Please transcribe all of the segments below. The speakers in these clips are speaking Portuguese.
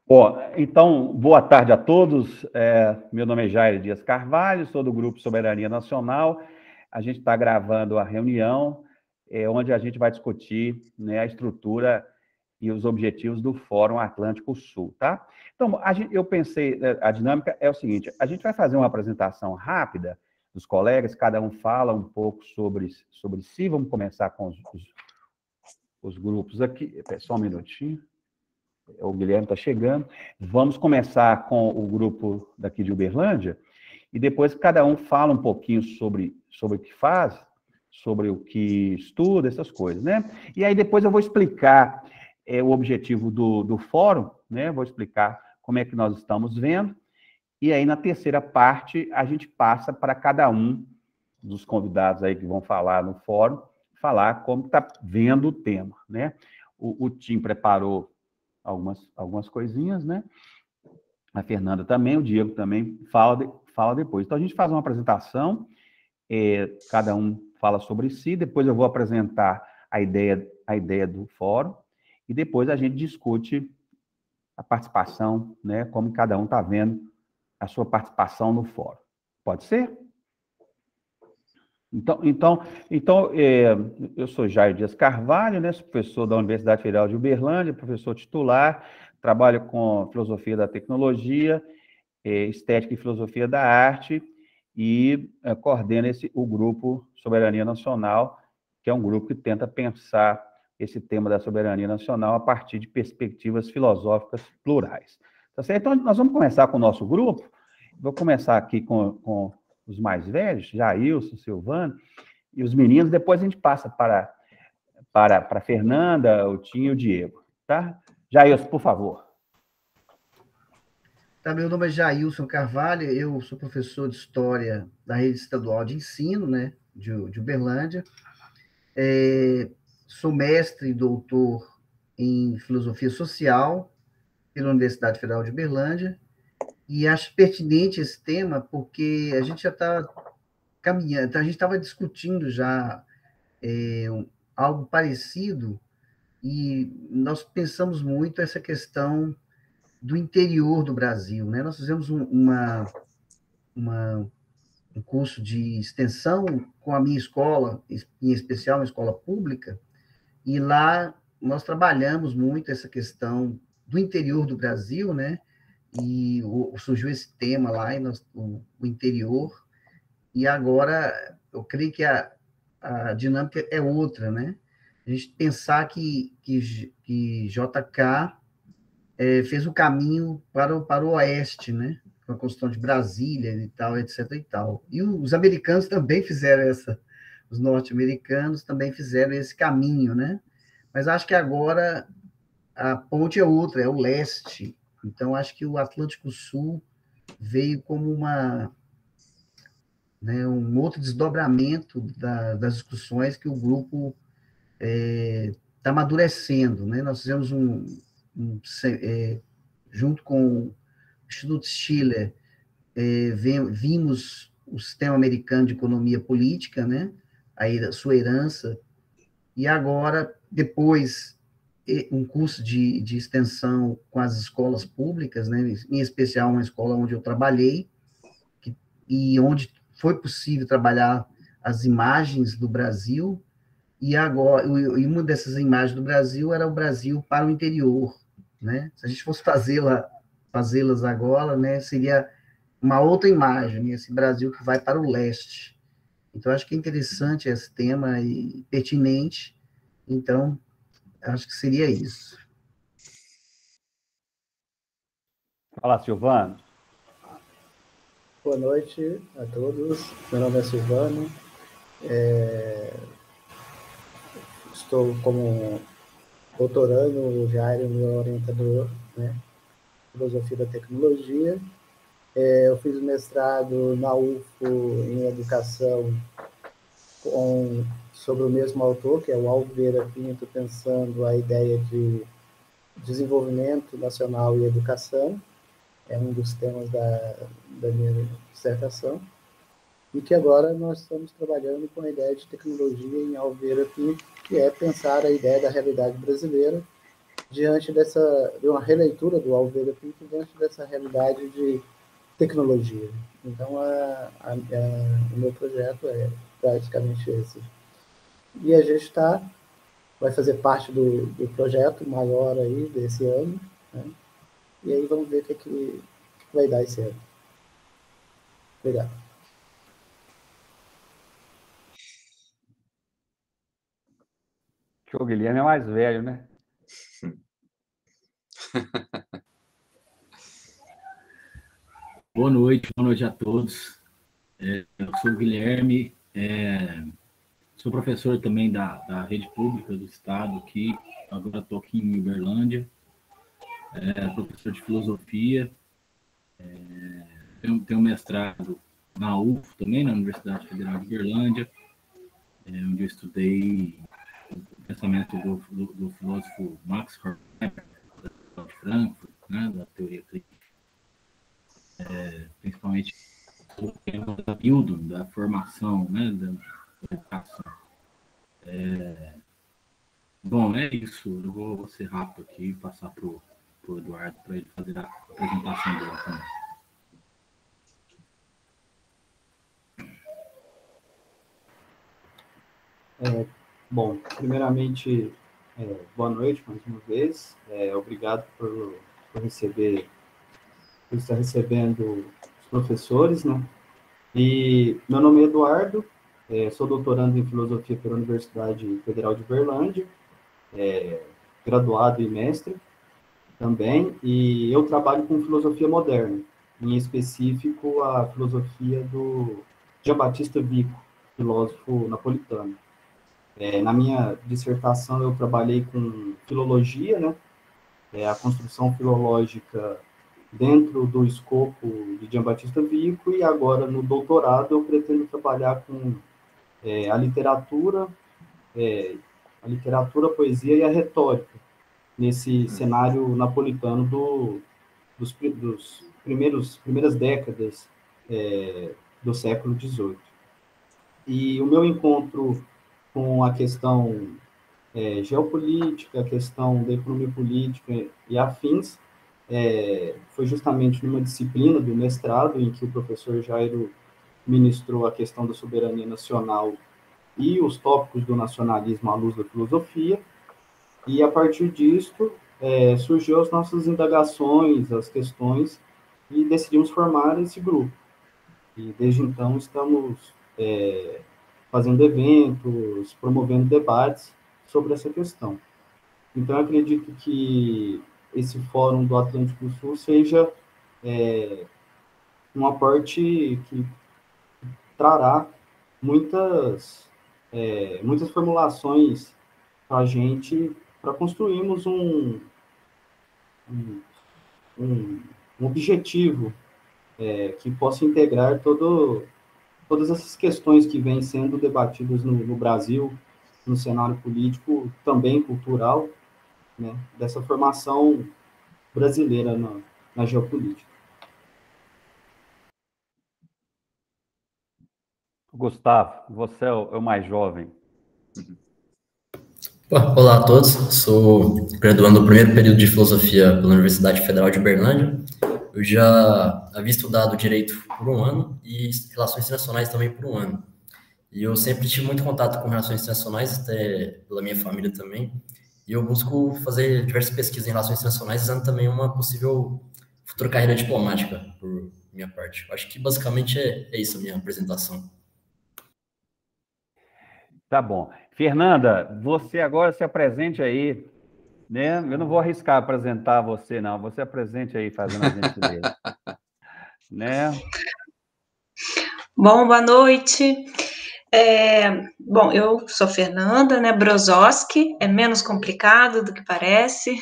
Bom, então, boa tarde a todos. Meu nome é Jair Dias Carvalho, sou do Grupo Soberania Nacional. A gente está gravando a reunião, onde a gente vai discutir, né, a estrutura e os objetivos do Fórum Atlântico Sul, tá? Então, eu pensei, a dinâmica é o seguinte: a gente vai fazer uma apresentação rápida dos colegas, cada um fala um pouco sobre si. Vamos começar com os grupos aqui. Só um minutinho. O Guilherme está chegando. Vamos começar com o grupo daqui de Uberlândia, e depois cada um fala um pouquinho sobre o que faz, sobre o que estuda, essas coisas, né? E aí depois eu vou explicar o objetivo do fórum, né? Vou explicar como é que nós estamos vendo, e aí na terceira parte a gente passa para cada um dos convidados aí que vão falar no fórum, falar como está vendo o tema, né? O Tim preparou algumas coisinhas, né? A Fernanda também, o Diego também fala depois. Então, a gente faz uma apresentação, cada um fala sobre si, depois eu vou apresentar a ideia do fórum, e depois a gente discute a participação, né? Como cada um está vendo a sua participação no fórum. Pode ser? Então, eu sou Jair Dias Carvalho, né, sou professor da Universidade Federal de Uberlândia, professor titular, trabalho com filosofia da tecnologia, estética e filosofia da arte, e coordeno o grupo Soberania Nacional, que é um grupo que tenta pensar esse tema da soberania nacional a partir de perspectivas filosóficas plurais. Tá certo? Então, nós vamos começar com o nosso grupo. Vou começar aqui com os mais velhos, Jailson, Silvano, e os meninos. Depois a gente passa para a Fernanda, o Tim e o Diego, tá? Jailson, por favor. Tá, meu nome é Jailson Carvalho, eu sou professor de História da Rede Estadual de Ensino, né, de Uberlândia. Sou mestre e doutor em Filosofia Social pela Universidade Federal de Uberlândia, e acho pertinente esse tema porque a gente já está caminhando, a gente estava discutindo já algo parecido, e nós pensamos muito essa questão do interior do Brasil, né? Nós fizemos um curso de extensão com a minha escola, em especial uma escola pública, e lá nós trabalhamos muito essa questão do interior do Brasil, né? E surgiu esse tema lá, o interior, e agora eu creio que a dinâmica é outra, né? A gente pensar que JK fez o caminho para o oeste, né? Com a construção de Brasília e tal, etc. e tal. E os americanos também fizeram os norte-americanos também fizeram esse caminho, né? Mas acho que agora a ponte é outra, é o leste. Então, acho que o Atlântico Sul veio como um outro desdobramento das discussões que o grupo está amadurecendo, né? Nós fizemos junto com o Instituto Schiller, vimos o sistema americano de economia política, né? A sua herança, e agora, depois, um curso de extensão com as escolas públicas, né? Em especial uma escola onde eu trabalhei, e onde foi possível trabalhar as imagens do Brasil, e agora, e uma dessas imagens do Brasil era o Brasil para o interior, né? Se a gente fosse fazê-las agora, né, seria uma outra imagem, né? Esse Brasil que vai para o leste. Então, acho que é interessante esse tema e pertinente. Então, acho que seria isso. Fala, Silvano. Boa noite a todos. Meu nome é Silvano. Estou como doutorando, o Jair, meu orientador, né? Filosofia da tecnologia. Eu fiz mestrado na UFO em educação sobre o mesmo autor, que é o Alveira Pinto, pensando a ideia de desenvolvimento nacional e educação. É um dos temas da minha dissertação. E que agora nós estamos trabalhando com a ideia de tecnologia em Alveira Pinto, que é pensar a ideia da realidade brasileira diante de uma releitura do Alveira Pinto diante dessa realidade de tecnologia. Então, o meu projeto é praticamente esse. E a gente vai fazer parte do projeto maior aí desse ano, né? E aí vamos ver o que vai dar esse ano. Obrigado. O Guilherme é mais velho, né? Boa noite a todos. Eu sou o Guilherme, sou professor também da rede pública do estado aqui, agora estou aqui em Uberlândia, professor de filosofia, tenho mestrado na UF também, na Universidade Federal de Uberlândia, onde eu estudei o pensamento do filósofo Max Horkheimer, de Frankfurt, né, da teoria crítica, principalmente o tema da Bildung, da formação, né, da educação. Bom, é isso. Eu vou ser rápido aqui e passar para o Eduardo para ele fazer a apresentação dele também. Bom, primeiramente, boa noite mais uma vez. Obrigado por estar recebendo os professores, né? E meu nome é Eduardo, sou doutorando em filosofia pela Universidade Federal de Uberlândia, graduado e mestre também, e eu trabalho com filosofia moderna, em específico a filosofia do Giambattista Vico, filósofo napolitano. Na minha dissertação eu trabalhei com filologia, né? A construção filológica dentro do escopo de Giambattista Vico, e agora no doutorado eu pretendo trabalhar com a literatura, a poesia e a retórica, nesse cenário napolitano dos primeiras décadas do século XVIII. E o meu encontro com a questão geopolítica, a questão da economia política e afins, foi justamente numa disciplina do mestrado, em que o professor Jairo ministrou a questão da soberania nacional e os tópicos do nacionalismo à luz da filosofia, e a partir disso surgiu as nossas indagações, as questões, e decidimos formar esse grupo. E desde então estamos fazendo eventos, promovendo debates sobre essa questão. Então, eu acredito que esse Fórum do Atlântico Sul seja um aporte que trará muitas formulações para a gente, para construirmos um objetivo que possa integrar todas essas questões que vêm sendo debatidas no Brasil, no cenário político, também cultural, né, dessa formação brasileira na geopolítica. Gustavo, você é o mais jovem. Olá a todos, sou graduando no primeiro período de filosofia pela Universidade Federal de Uberlândia. Eu já havia estudado direito por um ano e relações internacionais também por um ano. E eu sempre tive muito contato com relações internacionais, até pela minha família também. E eu busco fazer diversas pesquisas em relações internacionais, usando também uma possível futura carreira diplomática, por minha parte. Eu acho que basicamente é isso a minha apresentação. Tá bom. Fernanda, você agora se apresente aí, né? Eu não vou arriscar apresentar você, não. Você apresente aí, fazendo a gentileza. Né? Bom, boa noite. Bom, eu sou Fernanda, né, Brozoski, é menos complicado do que parece.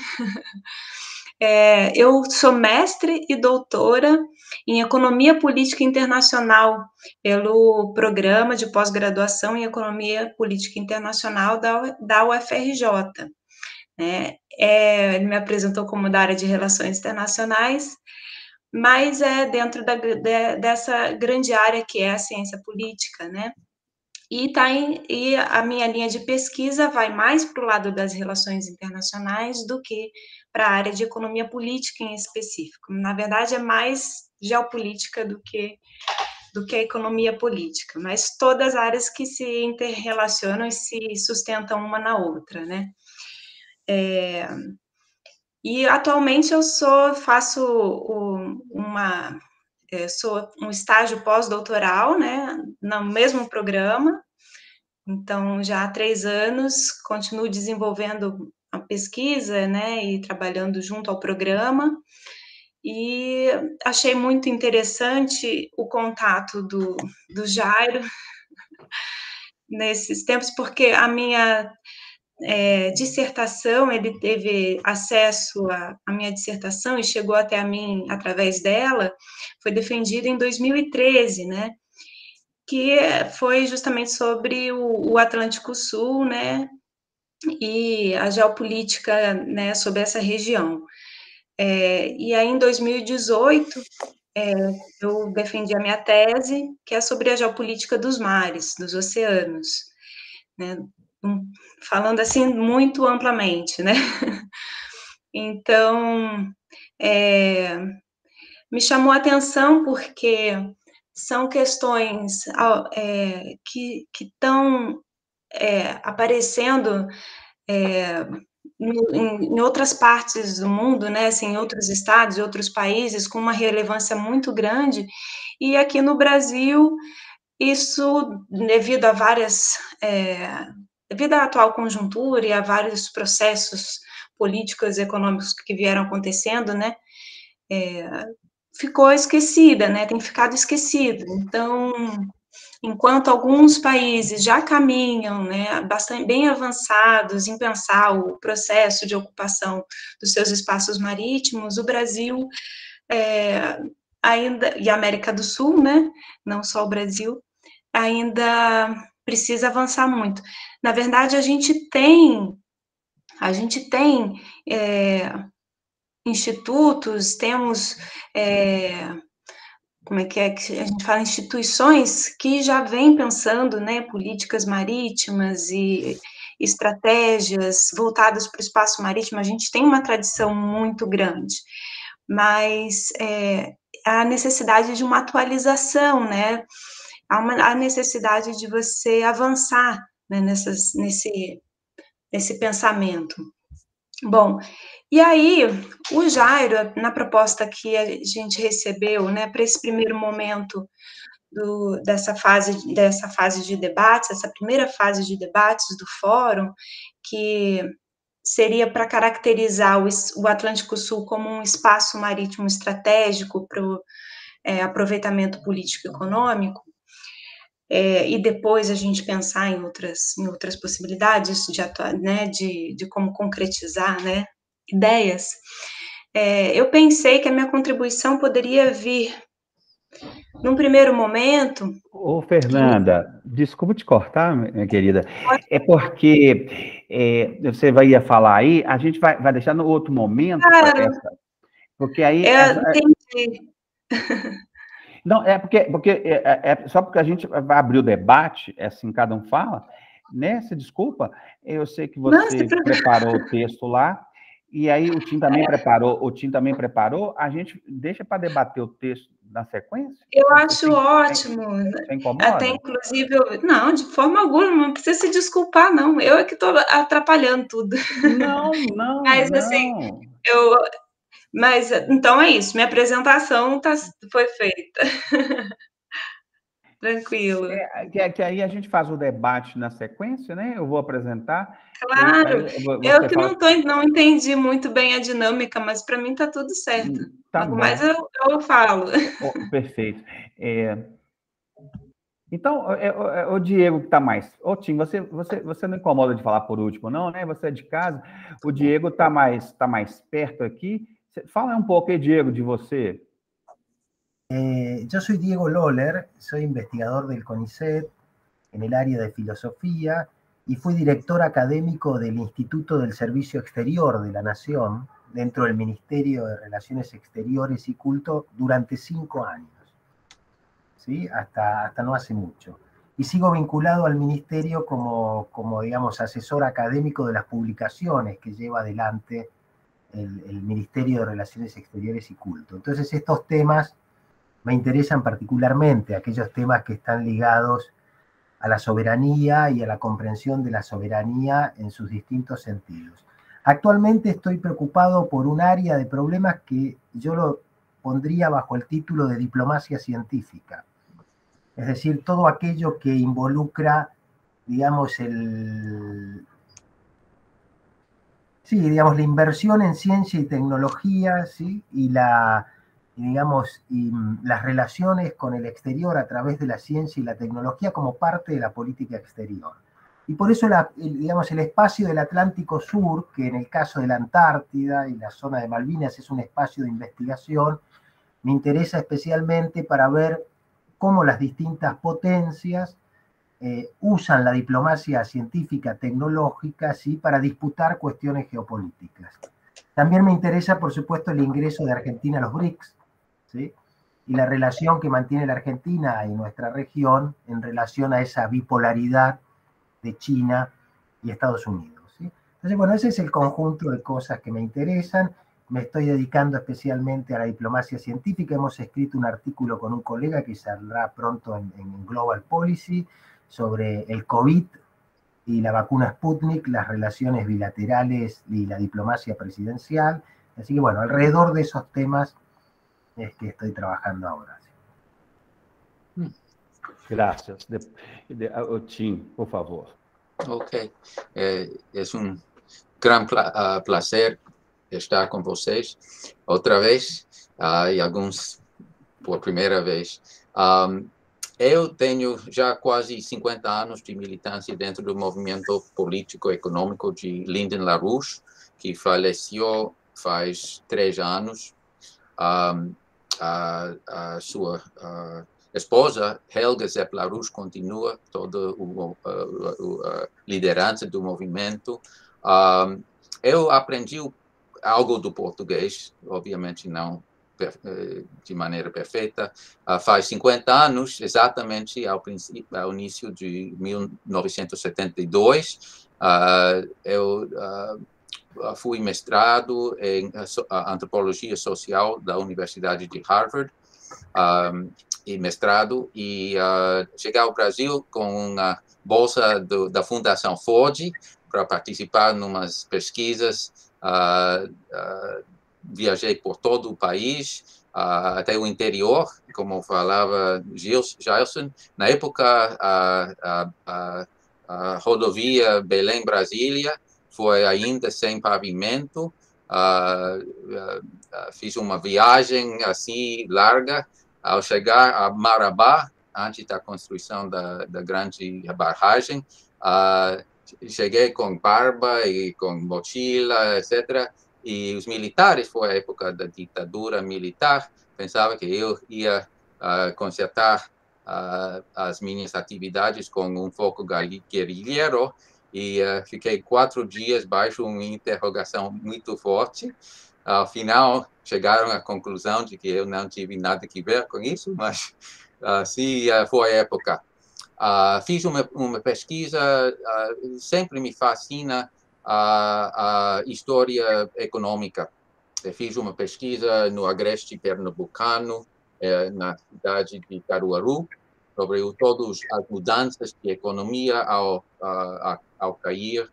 Eu sou mestre e doutora em Economia Política Internacional pelo Programa de Pós-Graduação em Economia Política Internacional da UFRJ. Ele me apresentou como da área de Relações Internacionais, mas é dentro dessa grande área que é a ciência política, né? e a minha linha de pesquisa vai mais para o lado das relações internacionais do que para a área de economia política em específico. Na verdade, é mais geopolítica do que a economia política, mas todas as áreas que se interrelacionam e se sustentam uma na outra, né? E atualmente eu faço sou um estágio pós-doutoral, né, no mesmo programa. Então, já há 3 anos, continuo desenvolvendo a pesquisa, né, e trabalhando junto ao programa. E achei muito interessante o contato do Jairo nesses tempos, porque a minha dissertação, ele teve acesso à minha dissertação e chegou até a mim através dela, foi defendida em 2013, né? Que foi justamente sobre o Atlântico Sul, né? E a geopolítica, né, sobre essa região. E aí, em 2018, eu defendi a minha tese, que é sobre a geopolítica dos mares, dos oceanos, né? Falando assim muito amplamente, né? Então, me chamou a atenção porque são questões que estão aparecendo em outras partes do mundo, né, assim, em outros estados, em outros países, com uma relevância muito grande, e aqui no Brasil, isso, devido à atual conjuntura e a vários processos políticos e econômicos que vieram acontecendo, né, ficou esquecida, né, tem ficado esquecido. Então, enquanto alguns países já caminham, né, bastante bem avançados em pensar o processo de ocupação dos seus espaços marítimos, o Brasil ainda, e a América do Sul, né, não só o Brasil, ainda precisa avançar muito. Na verdade, a gente tem institutos, temos como é que a gente fala, instituições que já vêm pensando, né, políticas marítimas e estratégias voltadas para o espaço marítimo. A gente tem uma tradição muito grande, mas a necessidade de uma atualização, né, a necessidade de você avançar, né, nesse pensamento. Bom, e aí, o Jairo, na proposta que a gente recebeu, né, para esse primeiro momento dessa fase de debates, essa primeira fase de debates do fórum, que seria para caracterizar o Atlântico Sul como um espaço marítimo estratégico para o aproveitamento político e econômico, e depois a gente pensar em outras possibilidades de como concretizar, né, ideias, eu pensei que a minha contribuição poderia vir, num primeiro momento... Ô, Fernanda, desculpa te cortar, minha querida, é porque você ia falar aí, a gente vai deixar no outro momento, Claro, porque aí... entendi. Não, porque só porque a gente vai abrir o debate, assim, cada um fala, né? Se desculpa, eu sei que você preparou o texto lá, e aí o Tim também preparou, a gente deixa para debater o texto na sequência? Eu acho ótimo. Você incomoda? Até, inclusive, não, de forma alguma, não precisa se desculpar, não. Eu é que estou atrapalhando tudo. Não. Mas, assim, Mas, então é isso, minha apresentação foi feita. Tranquilo. Que aí a gente faz o debate na sequência, né? Eu vou apresentar. Claro, eu que não entendi muito bem a dinâmica, mas para mim está tudo certo. Tá Logo bom. mais eu falo. Perfeito. Então, o Diego que está mais... Ô, Tim, você não incomoda de falar por último, não, né? Você é de casa. O Diego está mais perto aqui. Fala um pouco aí, Diego, de você. Yo soy Diego Loller, soy investigador del CONICET en el área de filosofía y fui director académico del Instituto del Servicio Exterior de la Nación dentro del Ministerio de Relaciones Exteriores y Culto durante 5 años, ¿sí? Hasta no hace mucho. y sigo vinculado al ministerio como digamos, asesor académico de las publicaciones que lleva adelante el Ministerio de Relaciones Exteriores y Culto. Entonces estos temas me interesan particularmente, aquellos temas que están ligados a la soberanía y a la comprensión de la soberanía en sus distintos sentidos. Actualmente estoy preocupado por un área de problemas que yo lo pondría bajo el título de diplomacia científica. Es decir, todo aquello que involucra, digamos, digamos, la inversión en ciencia y tecnología, ¿sí? y las relaciones con el exterior a través de la ciencia y la tecnología como parte de la política exterior. Y por eso, digamos, el espacio del Atlántico Sur, que en el caso de la Antártida y la zona de Malvinas es un espacio de investigación, me interesa especialmente para ver cómo las distintas potencias usan la diplomacia científica, tecnológica, ¿sí? para disputar cuestiones geopolíticas. También me interesa, por supuesto, el ingreso de Argentina a los BRICS, ¿sí? y la relación que mantiene la Argentina y nuestra región en relación a esa bipolaridad de China y Estados Unidos. ¿Sí? Entonces, bueno, ese es el conjunto de cosas que me interesan. Me estoy dedicando especialmente a la diplomacia científica. Hemos escrito un artículo con un colega que saldrá pronto en Global Policy sobre el COVID y la vacuna Sputnik, las relaciones bilaterales y la diplomacia presidencial. Así que, bueno, alrededor de esos temas es que estoy trabajando ahora. Gracias. Tim, por favor. Ok. Es un gran placer estar com vocês outra vez, e alguns por primeira vez. Eu tenho já quase 50 anos de militância dentro do movimento político-econômico de Lyndon LaRouche, que faleceu faz 3 anos. A sua esposa, Helga Zepp LaRouche, continua toda a liderança do movimento. Eu aprendi algo do português, obviamente não de maneira perfeita, faz 50 anos, exatamente ao início de 1972, eu fui mestrado em antropologia social da Universidade de Harvard, e mestrado, e cheguei ao Brasil com uma bolsa da Fundação Ford para participar em umas pesquisas. Viajei por todo o país, até o interior, como falava Gilson. Na época, a rodovia Belém-Brasília foi ainda sem pavimento. Fiz uma viagem assim larga. Ao chegar a Marabá, antes da construção da grande barragem, cheguei com barba e com mochila, etc. E os militares, foi a época da ditadura militar, pensavam que eu ia consertar as minhas atividades com um foco guerrilheiro, e fiquei 4 dias baixo uma interrogação muito forte. Ao final, chegaram à conclusão de que eu não tive nada a ver com isso, mas assim foi a época. Fiz uma pesquisa, sempre me fascina a história econômica. Fiz uma pesquisa no agreste pernambucano, na cidade de Caruaru, sobre todas as mudanças de economia ao cair,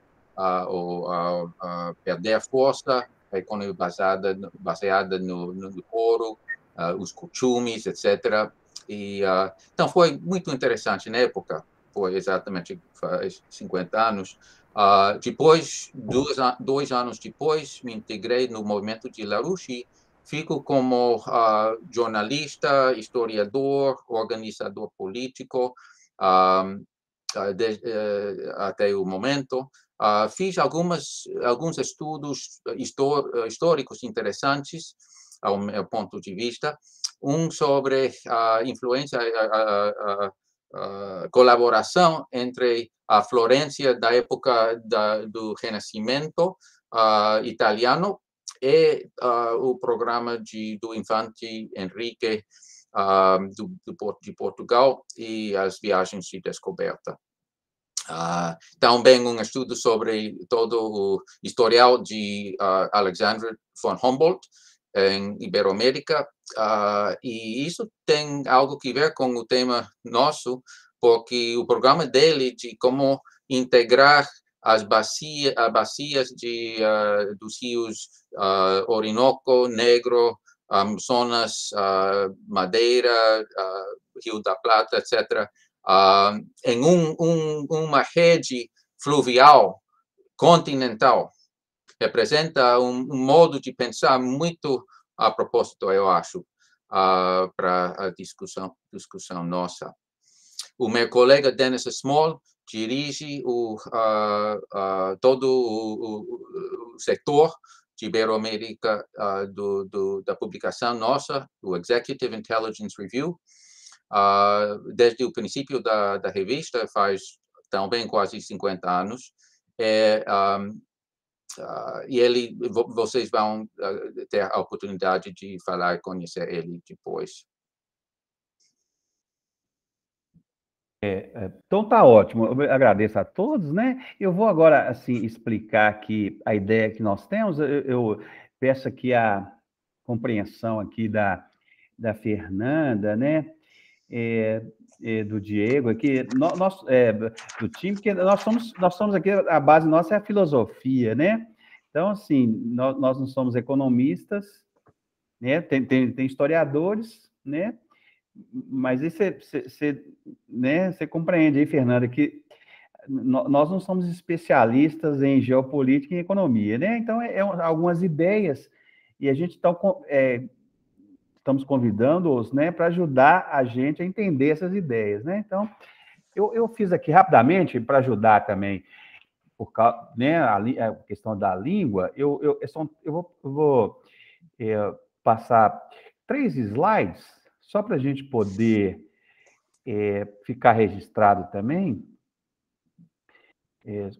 ou ao perder força, a economia baseada no ouro, os costumes, etc. Então, foi muito interessante na época, foi exatamente faz 50 anos. Depois, 2 anos depois, me integrei no movimento de LaRouche. Fico como jornalista, historiador, organizador político até o momento. Fiz alguns estudos históricos interessantes, ao meu ponto de vista. Sobre a influência, a colaboração entre a Florência da época do Renascimento italiano e o programa do infante Henrique de Portugal e as viagens de descoberta. Também um estudo sobre todo o historial de Alexander von Humboldt em Iberoamérica, e isso tem algo que ver com o tema nosso, porque o programa dele de como integrar as bacias dos rios Orinoco, Negro, Amazonas, Madeira, Rio da Plata, etc., em uma rede fluvial continental. Representa um modo de pensar muito a propósito, eu acho, para a discussão nossa. O meu colega Dennis Small dirige todo o setor de Iberoamérica da publicação nossa, o Executive Intelligence Review, desde o princípio da revista, faz também quase 50 anos. E vocês vão ter a oportunidade de falar e conhecer ele depois. Então tá ótimo, eu agradeço a todos, né? Eu vou agora, assim, explicar aqui a ideia que nós temos. Eu peço aqui a compreensão aqui da Fernanda, né? Do Diego aqui, do time, porque nós somos aqui, a base nossa é a filosofia, né? Então, assim, nós não somos economistas, né? Tem historiadores, né? Mas aí você compreende aí, Fernanda, que nós não somos especialistas em geopolítica e economia, né? Então, algumas ideias, e a gente estamos convidando-os, né, para ajudar a gente a entender essas ideias, né? Então, eu fiz aqui rapidamente, para ajudar também, por causa, né, a questão da língua, eu vou passar 3 slides, só para a gente poder ficar registrado também.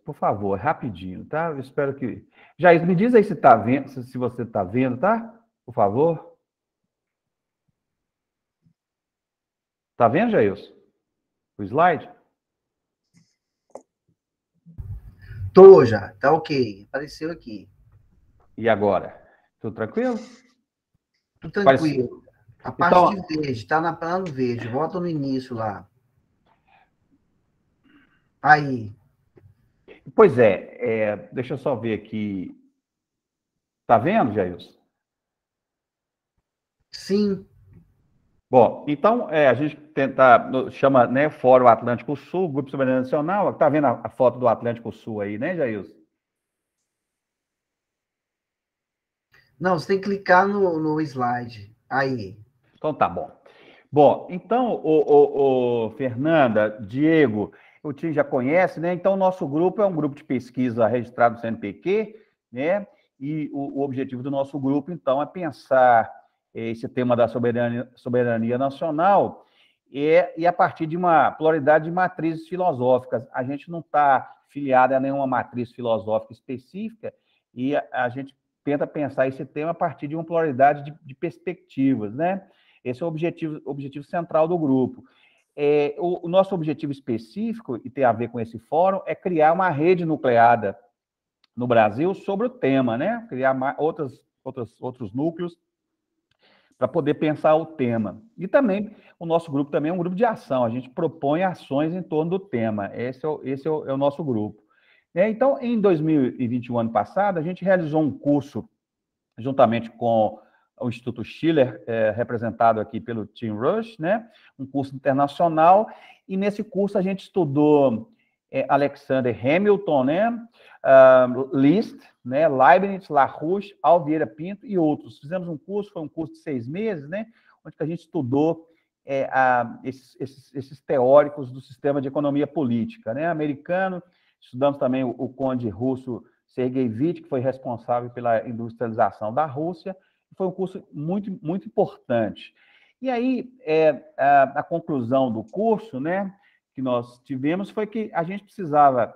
Por favor, rapidinho, tá? Eu espero que... Jair, me diz aí se tá vendo, se você está vendo, tá? Por favor. Tá vendo, Jailson? O slide? Tô já, tá ok. Apareceu aqui. E agora? Tudo tranquilo? Tudo tranquilo. A parte de verde, tá na plano verde. Volta no início lá. Aí. Pois deixa eu só ver aqui. Tá vendo, Jailson? Sim. Bom, então, a gente chama, né, Fórum Atlântico Sul, Grupo Soberania Nacional. Tá vendo a foto do Atlântico Sul aí, né, Jailson? Não, você tem que clicar no slide. Aí. Então, tá bom. Bom, então, Fernanda, Diego, o time já conhece, né? Então, o nosso grupo é um grupo de pesquisa registrado no CNPq, né? E o objetivo do nosso grupo, então, é pensar esse tema da soberania nacional e a partir de uma pluralidade de matrizes filosóficas. A gente não está filiado a nenhuma matriz filosófica específica e a gente tenta pensar esse tema a partir de uma pluralidade de perspectivas, né? Esse é o objetivo central do grupo. O nosso objetivo específico, e tem a ver com esse fórum, é criar uma rede nucleada no Brasil sobre o tema, né? Criar outros núcleos para poder pensar o tema. E também, o nosso grupo também é um grupo de ação, a gente propõe ações em torno do tema. Esse é o nosso grupo. Então, em 2021, ano passado, a gente realizou um curso, juntamente com o Instituto Schiller, representado aqui pelo Tim Rush, né? Um curso internacional, e nesse curso a gente estudou Alexander Hamilton, né? Liszt, né? Leibniz, Larouche, Alvieira Pinto e outros. Fizemos um curso, foi um curso de 6 meses, né? Onde a gente estudou esses teóricos do sistema de economia política, né? Americano. Estudamos também o conde russo Sergeyevich, que foi responsável pela industrialização da Rússia. Foi um curso muito, muito importante. E aí, a conclusão do curso, né, que nós tivemos foi que a gente precisava,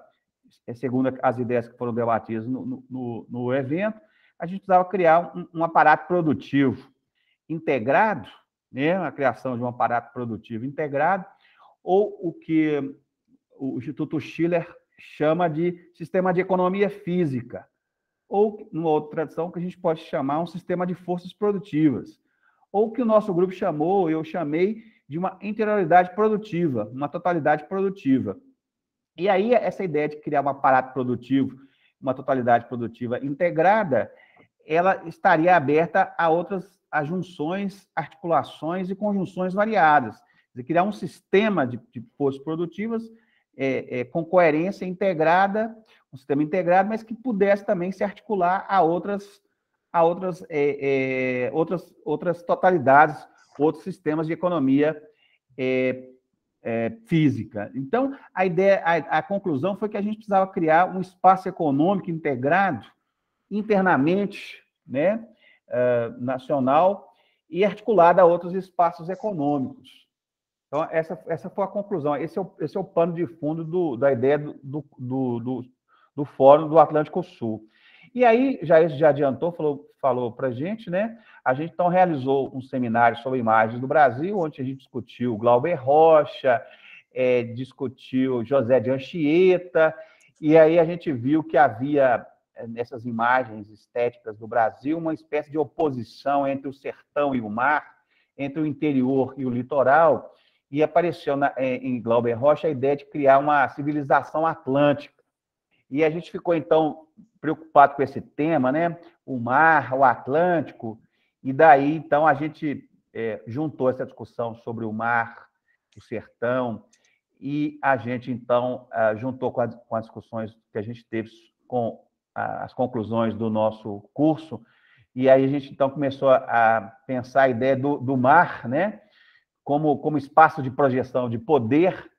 segundo as ideias que foram debatidas no evento, a gente precisava criar um aparato produtivo integrado, né, a criação de um aparato produtivo integrado, ou o que o Instituto Schiller chama de sistema de economia física, ou, numa outra tradição, que a gente pode chamar um sistema de forças produtivas, ou que o nosso grupo chamou, eu chamei, de uma interioridade produtiva, uma totalidade produtiva. E aí, essa ideia de criar um aparato produtivo, uma totalidade produtiva integrada, ela estaria aberta a outras junções, articulações e conjunções variadas. Quer dizer, criar um sistema de forças produtivas com coerência integrada, um sistema integrado, mas que pudesse também se articular a outras totalidades, outros sistemas de economia física. Então, a conclusão foi que a gente precisava criar um espaço econômico integrado internamente, né, nacional, e articulado a outros espaços econômicos. Então, essa foi a conclusão. Esse é o pano de fundo da ideia do Fórum do Atlântico Sul. E aí, já adiantou, falou para a gente, né? A gente, então, realizou um seminário sobre imagens do Brasil, onde a gente discutiu Glauber Rocha, discutiu José de Anchieta, e aí a gente viu que havia, nessas imagens estéticas do Brasil, uma espécie de oposição entre o sertão e o mar, entre o interior e o litoral, e apareceu em Glauber Rocha a ideia de criar uma civilização atlântica. E a gente ficou, então, preocupado com esse tema, né? O mar, o Atlântico, e daí, então, a gente juntou essa discussão sobre o mar, o sertão, e a gente, então, juntou com as discussões que a gente teve com as conclusões do nosso curso, e aí a gente, então, começou a pensar a ideia do mar, né? Como espaço de projeção de poder,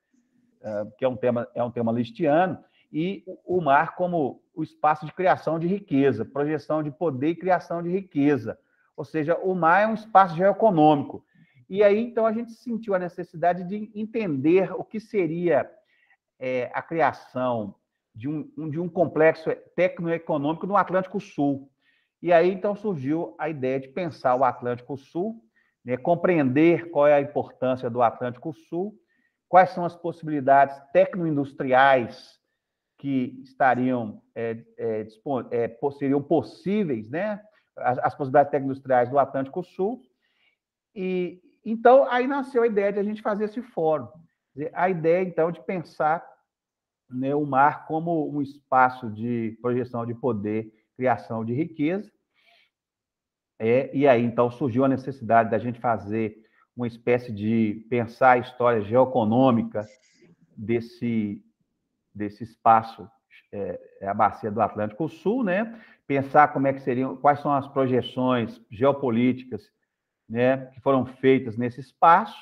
que é um tema listiano, e o mar como o espaço de criação de riqueza, projeção de poder e criação de riqueza. Ou seja, o mar é um espaço geoeconômico. E aí, então, a gente sentiu a necessidade de entender o que seria a criação de um complexo tecnoeconômico no Atlântico Sul. E aí, então, surgiu a ideia de pensar o Atlântico Sul, né, compreender qual é a importância do Atlântico Sul, quais são as possibilidades tecnoindustriais que seriam possíveis, né? As possibilidades tecnoindustriais do Atlântico Sul. E então aí nasceu a ideia de a gente fazer esse fórum. A ideia, então, de pensar, né, o mar como um espaço de projeção de poder, criação de riqueza. E aí, então, surgiu a necessidade da gente fazer uma espécie de pensar a história geoeconômica desse espaço, a bacia do Atlântico Sul, né? Pensar como é que seriam, quais são as projeções geopolíticas, né, que foram feitas nesse espaço,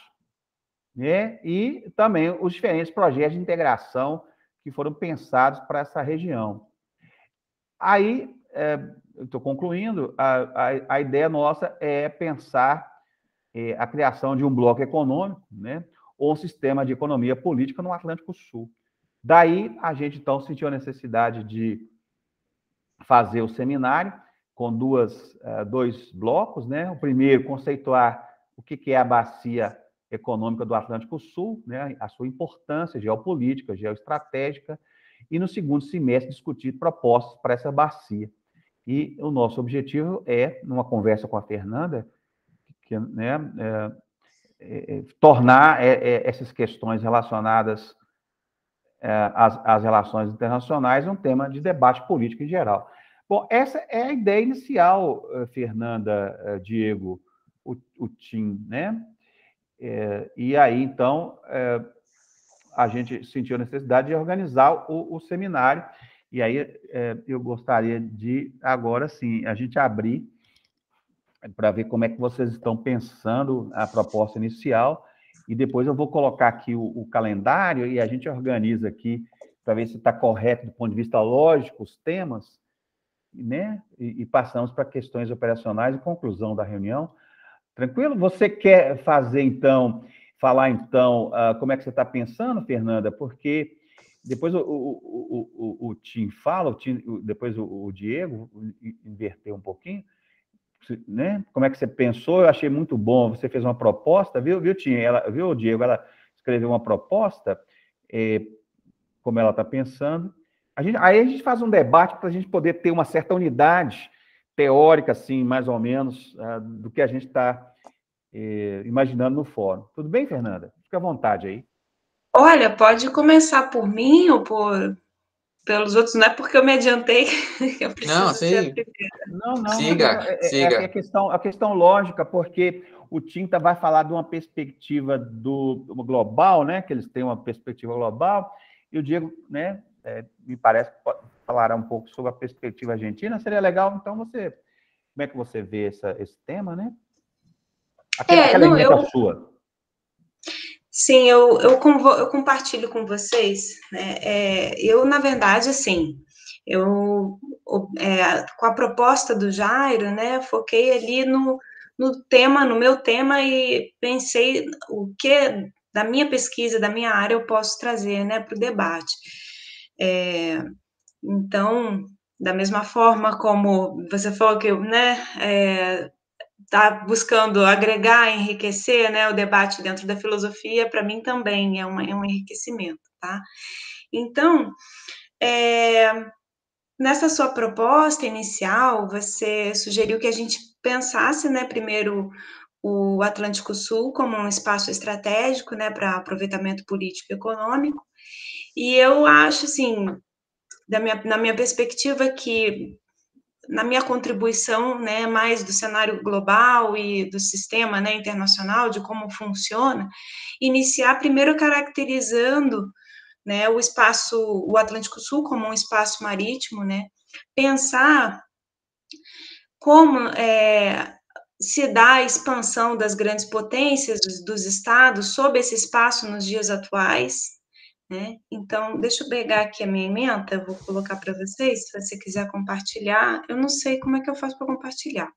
né? E também os diferentes projetos de integração que foram pensados para essa região. Aí, eu estou concluindo, a ideia nossa é pensar a criação de um bloco econômico, né, ou um sistema de economia política no Atlântico Sul. Daí, a gente, então, sentiu a necessidade de fazer o seminário com dois blocos, né? O primeiro, conceituar o que é a bacia econômica do Atlântico Sul, né? A sua importância geopolítica, geoestratégica, e no segundo semestre discutir propostas para essa bacia. E o nosso objetivo é, numa conversa com a Fernanda, né, tornar essas questões relacionadas às relações internacionais um tema de debate político em geral. Bom, essa é a ideia inicial, Fernanda, Diego, o Tim, né? E aí, então, a gente sentiu a necessidade de organizar o seminário, e aí eu gostaria de, agora sim, a gente abrir para ver como é que vocês estão pensando a proposta inicial, e depois eu vou colocar aqui o calendário e a gente organiza aqui para ver se está correto do ponto de vista lógico os temas, né? E passamos para questões operacionais e conclusão da reunião. Tranquilo? Você quer fazer, então, como é que você está pensando, Fernanda? Porque depois o Tim fala, depois o Diego, inverter um pouquinho, né? Como é que você pensou? Eu achei muito bom. Você fez uma proposta, viu, Tim? Viu, Diego? Ela escreveu uma proposta, como ela está pensando. Aí a gente faz um debate para a gente poder ter uma certa unidade teórica, assim, mais ou menos, do que a gente está imaginando no fórum. Tudo bem, Fernanda? Fica à vontade aí. Olha, pode começar por mim ou pelos outros, não é porque eu me adiantei que eu preciso Não, ser a sim. primeira. Não, Siga. a questão lógica, porque o Tinta vai falar de uma perspectiva do global, né? Que eles têm uma perspectiva global, e o Diego, né? Me parece que falará um pouco sobre a perspectiva argentina. Seria legal, então, como é que você vê esse tema, né? Aquela emenda sua. Sim, eu compartilho com vocês, né? Eu, na verdade, assim, com a proposta do Jairo, né, foquei ali no meu tema, e pensei o que da minha pesquisa, da minha área, eu posso trazer, né, para o debate. Então, da mesma forma como você falou que, né, está buscando agregar, enriquecer, né, o debate dentro da filosofia, para mim também é um enriquecimento, tá? Então, nessa sua proposta inicial, você sugeriu que a gente pensasse, né, primeiro o Atlântico Sul como um espaço estratégico, né, para aproveitamento político e econômico, e eu acho, assim, na minha perspectiva, que na minha contribuição, né, mais do cenário global e do sistema, né, internacional, de como funciona, iniciar primeiro caracterizando, né, o Atlântico Sul como um espaço marítimo, né, pensar como se dá a expansão das grandes potências dos estados sob esse espaço nos dias atuais, né? Então, deixa eu pegar aqui a minha ementa, eu vou colocar para vocês, se você quiser compartilhar. Eu não sei como é que eu faço para compartilhar.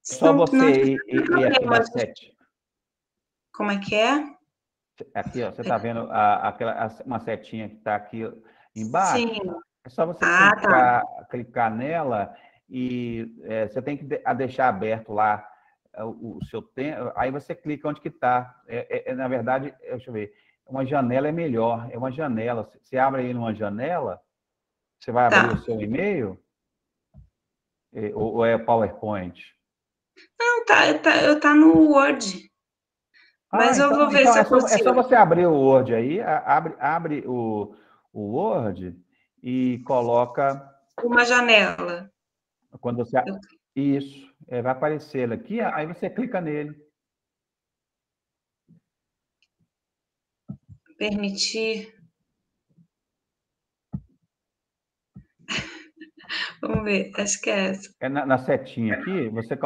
Só você e aqui na sete. Como é que é? Aqui, ó, você está vendo uma setinha que está aqui embaixo? Sim. É só você clicar nela e você tem que deixar aberto lá o seu tempo. Aí você clica onde que está. Na verdade, deixa eu ver, uma janela é melhor. É uma janela. Você abre aí numa janela, você vai abrir o seu e-mail ou é PowerPoint? Não, tá no Word. Mas eu vou ver se eu consigo. É só você abrir o Word aí, abre o Word e coloca... Uma janela. Quando você... Isso, vai aparecer aqui, aí você clica nele. Permitir. Vamos ver, acho que é essa. Na setinha aqui, você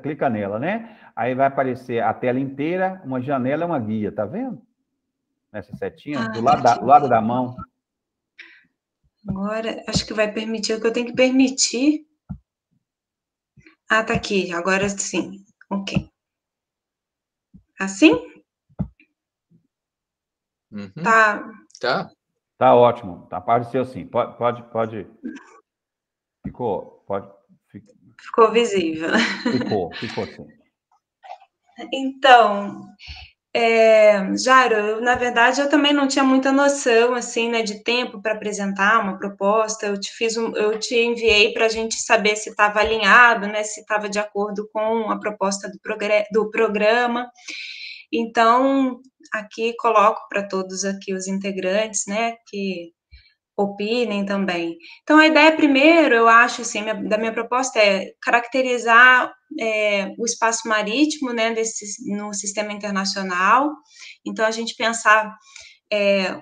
clica nela, né? Aí vai aparecer a tela inteira, uma janela e uma guia, tá vendo? Nessa setinha, do lado da mão. Agora, acho que vai permitir o que eu tenho que permitir. Ah, tá aqui, agora sim. Ok. Assim? Uhum. Tá. Tá ótimo. Tá, apareceu sim. Pode. Ficou visível. Ficou sim. Então, Jairo, na verdade, eu também não tinha muita noção, assim, né, de tempo para apresentar uma proposta. Eu te enviei para a gente saber se estava alinhado, né, se estava de acordo com a proposta do programa. Então, aqui coloco para todos aqui os integrantes, né, que opinem também. Então, a ideia primeiro, eu acho, assim, da minha proposta é caracterizar o espaço marítimo, né, no sistema internacional. Então, a gente pensar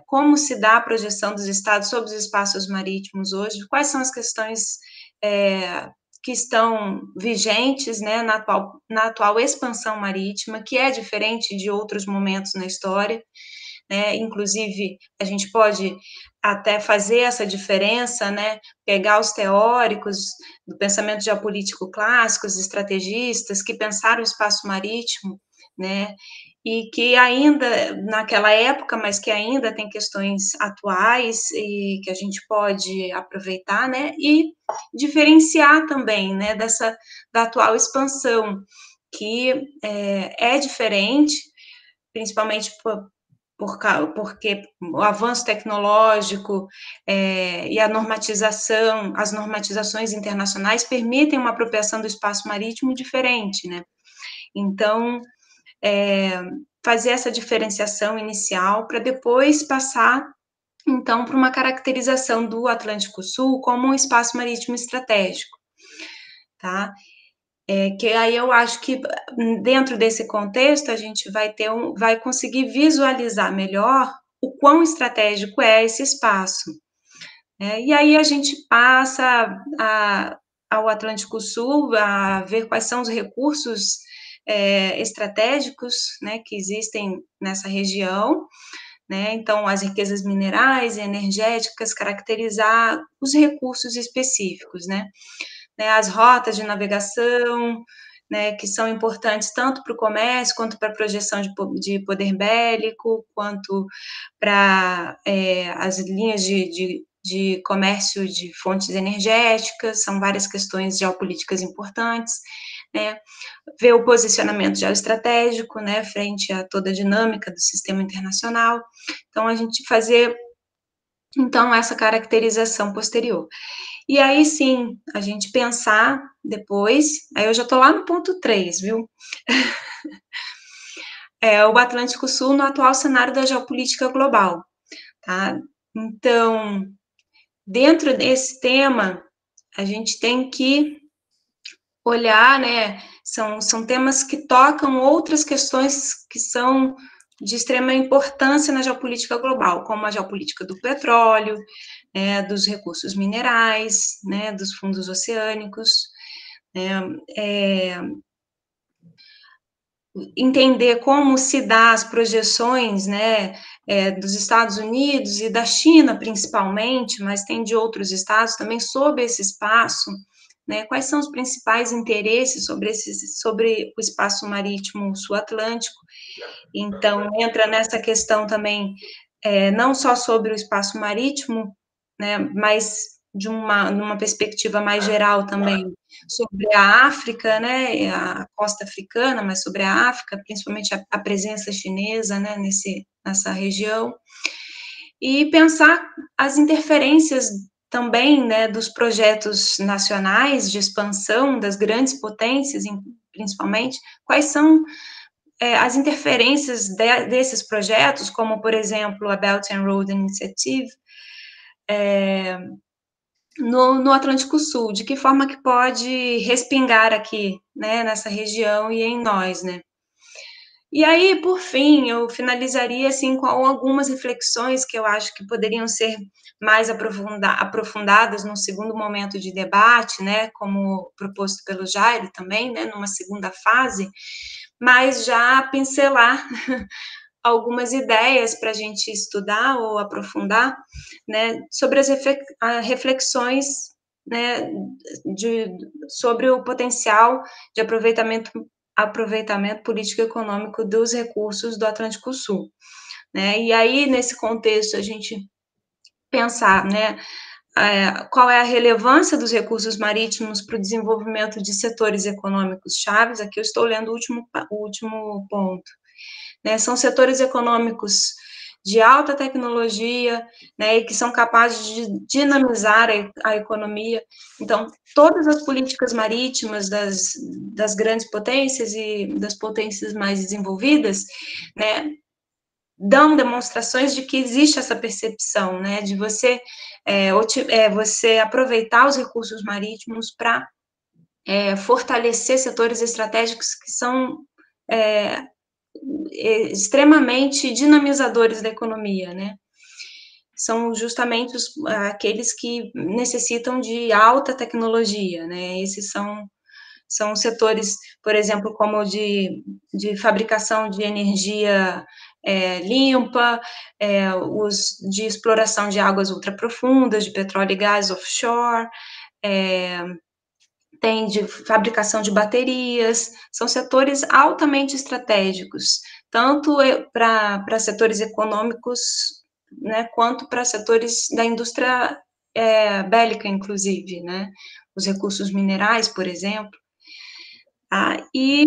como se dá a projeção dos estados sobre os espaços marítimos hoje, quais são as questões que estão vigentes, né, na atual expansão marítima, que é diferente de outros momentos na história, né? Inclusive, a gente pode até fazer essa diferença, né? Pegar os teóricos do pensamento geopolítico clássico, os estrategistas que pensaram o espaço marítimo, né? e que ainda, naquela época, mas que ainda tem questões atuais e que a gente pode aproveitar, né, e diferenciar também, né, da atual expansão, que é diferente, principalmente porque o avanço tecnológico e a normatização, as normatizações internacionais permitem uma apropriação do espaço marítimo diferente, né? Então, fazer essa diferenciação inicial para depois passar, então, para uma caracterização do Atlântico Sul como um espaço marítimo estratégico, tá? Que aí eu acho que dentro desse contexto a gente vai conseguir visualizar melhor o quão estratégico é esse espaço. E aí a gente passa ao Atlântico Sul a ver quais são os recursos estratégicos, né, que existem nessa região, né, então as riquezas minerais e energéticas, caracterizar os recursos específicos, né, as rotas de navegação, né, que são importantes tanto para o comércio, quanto para a projeção de poder bélico, quanto para as linhas de comércio de fontes energéticas, são várias questões geopolíticas importantes, né, ver o posicionamento geoestratégico, né, frente a toda a dinâmica do sistema internacional, então a gente fazer, então, essa caracterização posterior. E aí, sim, a gente pensar depois, aí eu já estou lá no ponto 3, viu? O Atlântico Sul no atual cenário da geopolítica global, tá? Então, dentro desse tema, a gente tem que olhar, né, são temas que tocam outras questões que são de extrema importância na geopolítica global, como a geopolítica do petróleo, dos recursos minerais, né, dos fundos oceânicos, entender como se dá as projeções, né, dos Estados Unidos e da China, principalmente, mas tem de outros estados também, sobre esse espaço, né, quais são os principais interesses sobre o espaço marítimo sul-atlântico. Então, entra nessa questão também, não só sobre o espaço marítimo, né, mas numa perspectiva mais geral também, sobre a África, né, a costa africana, mas sobre a África, principalmente a presença chinesa, né, nessa região, e pensar as interferências também, né, dos projetos nacionais de expansão das grandes potências, principalmente, quais são as interferências desses projetos, como, por exemplo, a Belt and Road Initiative, no Atlântico Sul, de que forma que pode respingar aqui, né, nessa região e em nós, né. E aí, por fim, eu finalizaria, assim, com algumas reflexões que eu acho que poderiam ser mais aprofundadas num segundo momento de debate, né, como proposto pelo Jair também, né, numa segunda fase, mas já pincelar algumas ideias para a gente estudar ou aprofundar, né, sobre as reflexões, né, sobre o potencial de aproveitamento político-econômico dos recursos do Atlântico Sul, né, e aí, nesse contexto, a gente pensar, né, qual é a relevância dos recursos marítimos para o desenvolvimento de setores econômicos chaves, aqui eu estou lendo o último ponto, né, são setores econômicos de alta tecnologia, né, e que são capazes de dinamizar a economia. Então, todas as políticas marítimas das grandes potências e das potências mais desenvolvidas, né, dão demonstrações de que existe essa percepção, né, de você aproveitar os recursos marítimos para fortalecer setores estratégicos que são extremamente dinamizadores da economia, né? São justamente aqueles que necessitam de alta tecnologia, né? Esses são setores, por exemplo, como de fabricação de energia limpa, os de exploração de águas ultraprofundas, de petróleo e gás offshore, tem de fabricação de baterias, são setores altamente estratégicos, tanto para setores econômicos, né, quanto para setores da indústria bélica, inclusive, né, os recursos minerais, por exemplo, e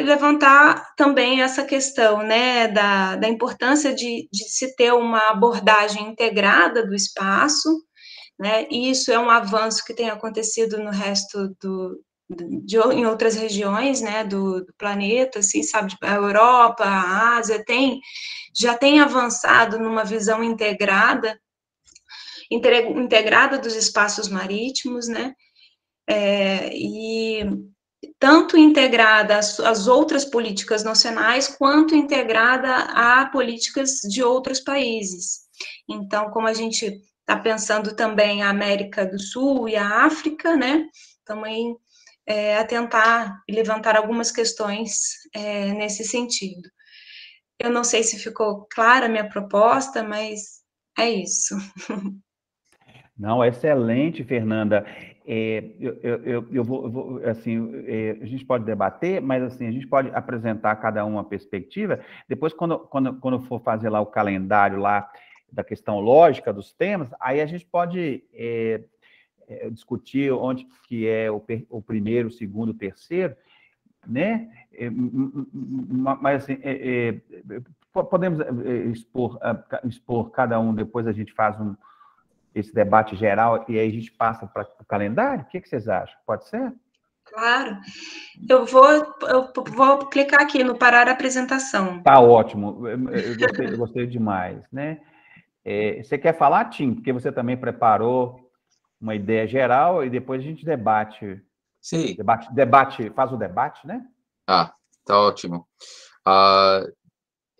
levantar também essa questão, né, da importância de se ter uma abordagem integrada do espaço, né, e isso é um avanço que tem acontecido no resto em outras regiões, né, do planeta, assim, sabe, a Europa, a Ásia, já tem avançado numa visão integrada dos espaços marítimos, né, e tanto integrada às outras políticas nacionais, quanto integrada a políticas de outros países. Então, como a gente está pensando também a América do Sul e a África, né, também a tentar levantar algumas questões nesse sentido. Eu não sei se ficou clara a minha proposta, mas é isso. Não, excelente, Fernanda. Eu vou assim, a gente pode debater, mas assim, a gente pode apresentar cada uma perspectiva. Depois, quando for fazer lá o calendário lá da questão lógica dos temas, aí a gente pode discutir onde que é o primeiro, o segundo, o terceiro, né? Mas assim, podemos expor cada um, depois a gente faz esse debate geral e aí a gente passa para o calendário? O que vocês acham? Pode ser? Claro. Eu vou clicar aqui no parar a apresentação. Tá ótimo. Eu gostei demais, né? Você quer falar, Tim? Porque você também preparou uma ideia geral e depois a gente debate. Sim. Faz o debate, né? Tá ótimo.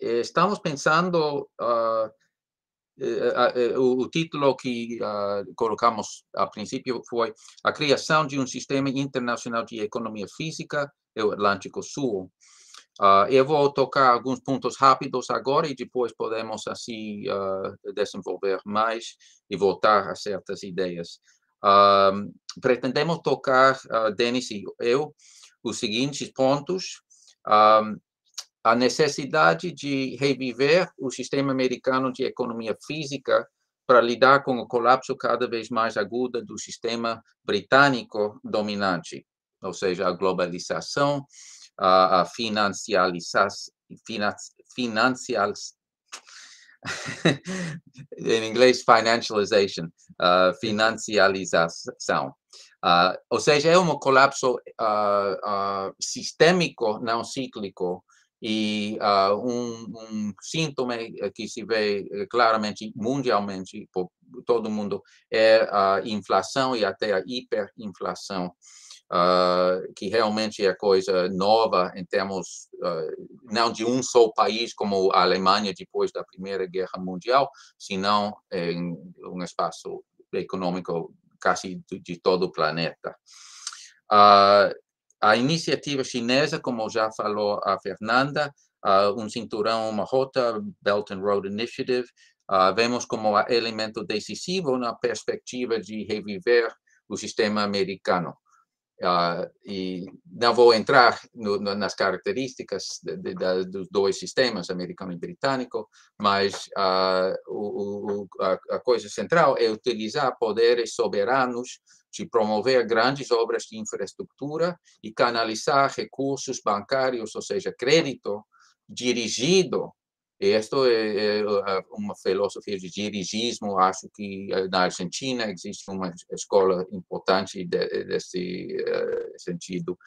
Estamos pensando... o título que colocamos a princípio foi a criação de um sistema internacional de economia física do Atlântico Sul. Eu vou tocar alguns pontos rápidos agora e depois podemos assim desenvolver mais e voltar a certas ideias. Pretendemos tocar, Denis e eu, os seguintes pontos. A necessidade de reviver o sistema americano de economia física para lidar com o colapso cada vez mais agudo do sistema britânico dominante, ou seja, a globalização, a financialização, em inglês, financialization, financialização. Ou seja, é um colapso sistêmico, não cíclico, e um sintoma que se vê claramente mundialmente por todo mundo é a inflação e até a hiperinflação, que realmente é coisa nova em termos não de um só país como a Alemanha depois da Primeira Guerra Mundial, senão em um espaço econômico quase de todo o planeta. A iniciativa chinesa, como já falou a Fernanda, um cinturão, uma rota, Belt and Road Initiative, vemos como elemento decisivo na perspectiva de reviver o sistema americano. E não vou entrar nas características dos dois sistemas, americano e britânico, mas a coisa central é utilizar poderes soberanos de promover grandes obras de infraestrutura e canalizar recursos bancários, ou seja, crédito dirigido. E isto é uma filosofia de dirigismo. Acho que na Argentina existe uma escola importante desse sentido.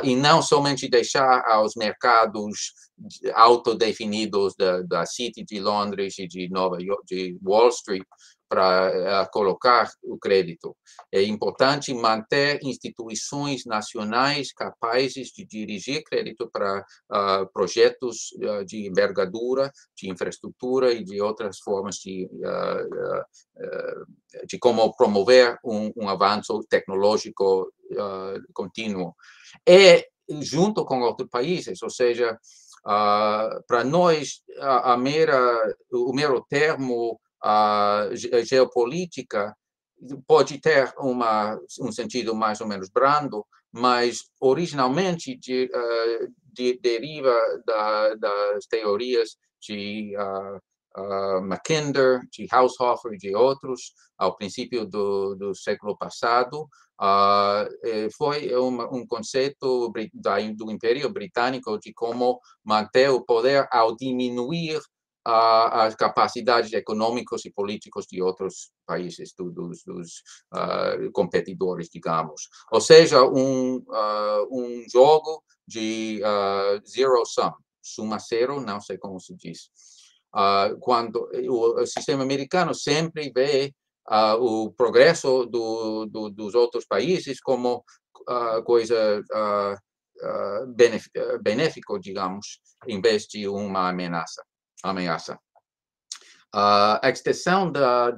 E não somente deixar aos mercados autodefinidos da City de Londres e de Nova York, de Wall Street, para colocar o crédito. É importante manter instituições nacionais capazes de dirigir crédito para projetos de envergadura, de infraestrutura e de outras formas de como promover um avanço tecnológico contínuo. E junto com outros países, ou seja, para nós, o mero termo geopolítica pode ter um sentido mais ou menos brando, mas originalmente deriva das teorias de Mackinder, de Haushofer e de outros, ao princípio do século passado. Foi um conceito do Império Britânico de como manter o poder ao diminuir as capacidades econômicas e políticas de outros países, dos competidores, digamos. Ou seja, um jogo de zero sum, suma zero, não sei como se diz. Quando o sistema americano sempre vê o progresso dos outros países como coisa benéfica, digamos, em vez de uma ameaça. A extensão da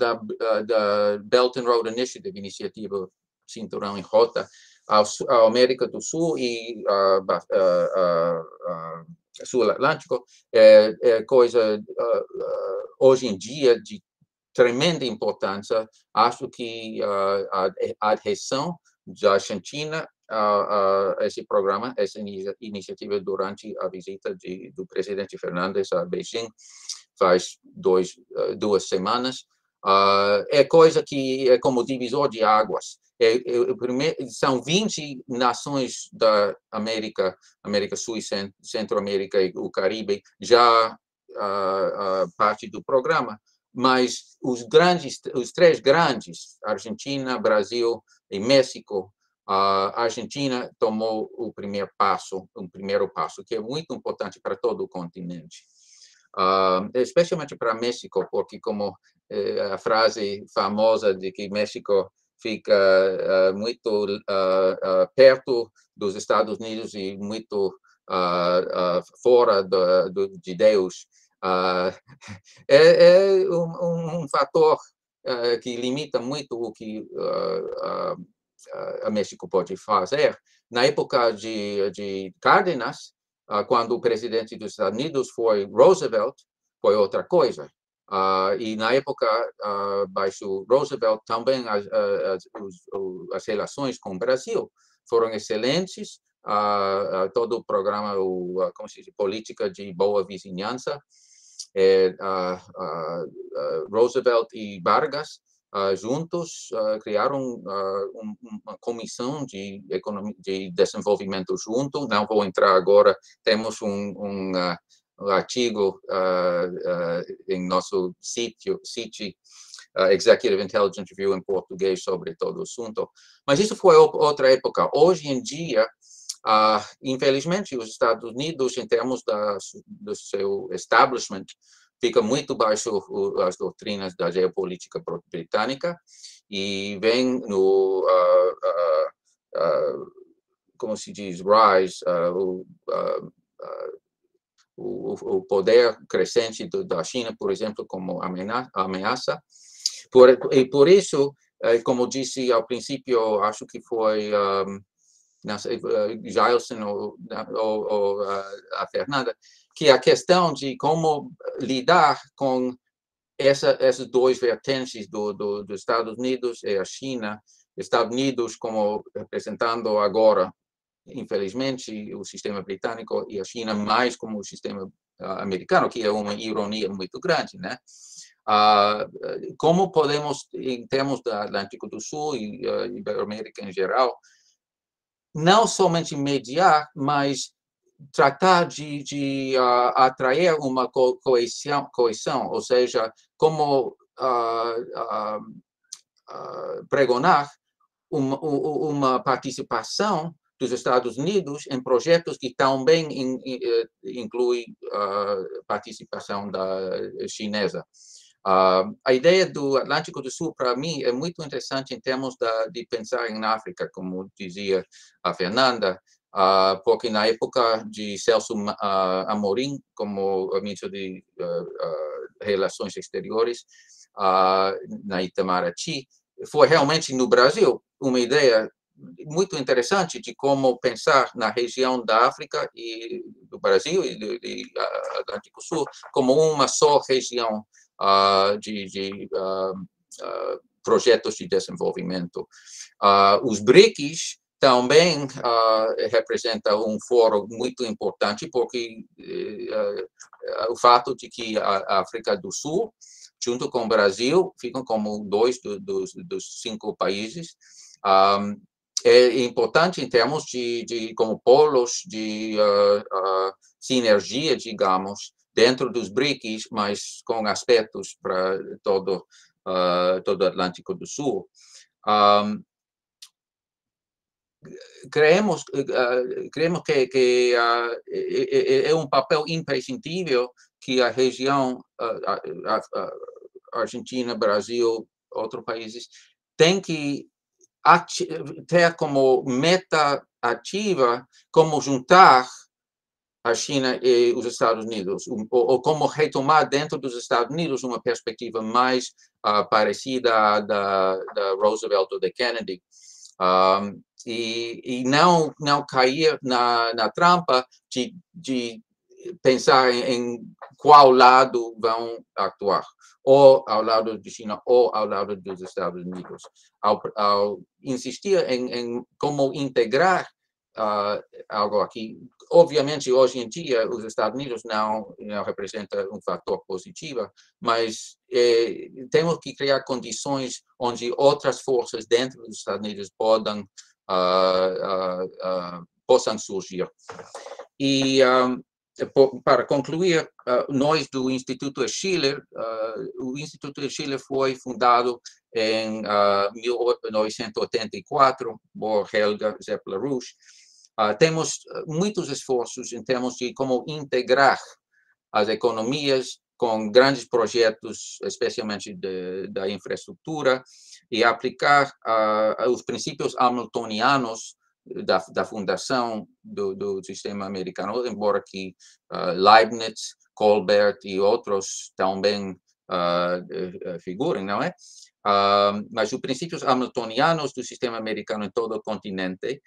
Belt and Road Initiative, iniciativa Cinturão em Rota, à América do Sul e Sul Atlântico, é coisa, hoje em dia, de tremenda importância. Acho que a adesão da Argentina a esse programa, essa iniciativa, durante a visita do presidente Fernandes a Beijing, faz 2 semanas, é coisa que é como divisor de águas. São 20 nações da América Sul e Centro-América e o Caribe já parte do programa, mas os 3 grandes, Argentina, Brasil e México, a Argentina tomou o primeiro passo, que é muito importante para todo o continente. Especialmente para México, porque como a frase famosa de que México fica muito perto dos Estados Unidos e muito fora de Deus, é um fator que limita muito o que a México pode fazer. Na época de Cárdenas, quando o presidente dos Estados Unidos foi Roosevelt, foi outra coisa. E na época, baixo Roosevelt, também as relações com o Brasil foram excelentes. Todo o programa, como se diz, política de boa vizinhança, Roosevelt e Vargas juntos criaram uma comissão de desenvolvimento junto. Não vou entrar agora, temos um artigo em nosso sítio, Executive Intelligence Review em português, sobre todo o assunto. Mas isso foi outra época. Hoje em dia, infelizmente, os Estados Unidos, em termos do seu establishment, fica muito baixo as doutrinas da geopolítica britânica e vem no, como se diz, rise, o poder crescente da China, por exemplo, como ameaça. E por isso, como disse ao princípio, acho que foi Jailson ou a Fernanda, que a questão de como lidar com essas 2 vertentes dos Estados Unidos e a China, Estados Unidos como representando agora, infelizmente, o sistema britânico, e a China mais como o sistema americano, que é uma ironia muito grande, né? Como podemos, em termos do Atlântico do Sul e Ibero-América em geral, não somente mediar, mas tratar de atrair uma coesão, ou seja, como pregonar uma participação dos Estados Unidos em projetos que também incluem participação chinesa. A ideia do Atlântico do Sul, para mim, é muito interessante em termos de pensar em África, como dizia a Fernanda, porque na época de Celso Amorim, como ministro de Relações Exteriores, na Itamaraty, foi realmente no Brasil uma ideia muito interessante de como pensar na região da África e do Brasil e do Atlântico Sul como uma só região de projetos de desenvolvimento. Os BRICS também representa um fórum muito importante, porque o fato de que a África do Sul, junto com o Brasil, ficam como 2 dos 5 países. É importante em termos como polos de sinergia, digamos, dentro dos BRICS, mas com aspectos para todo o Atlântico do Sul. Creemos que é um papel imprescindível que a região Argentina, Brasil, outros países, tem que ter como meta ativa como juntar a China e os Estados Unidos, ou como retomar dentro dos Estados Unidos uma perspectiva mais parecida da Roosevelt ou da Kennedy, e não cair na trampa de pensar em qual lado vão atuar, ou ao lado de China ou ao lado dos Estados Unidos. Ao insistir em como integrar algo aqui, obviamente, hoje em dia, os Estados Unidos não representam um fator positivo, mas temos que criar condições onde outras forças dentro dos Estados Unidos possam surgir. E, para concluir, nós do Instituto Schiller, o Instituto Schiller foi fundado em 1984 por Helga Zeppler-Rouge. Temos muitos esforços em termos de como integrar as economias com grandes projetos, especialmente da infraestrutura, e aplicar os princípios hamiltonianos da fundação do sistema americano, embora que Leibniz, Colbert e outros também figurem, não é? Mas os princípios hamiltonianos do sistema americano em todo o continente,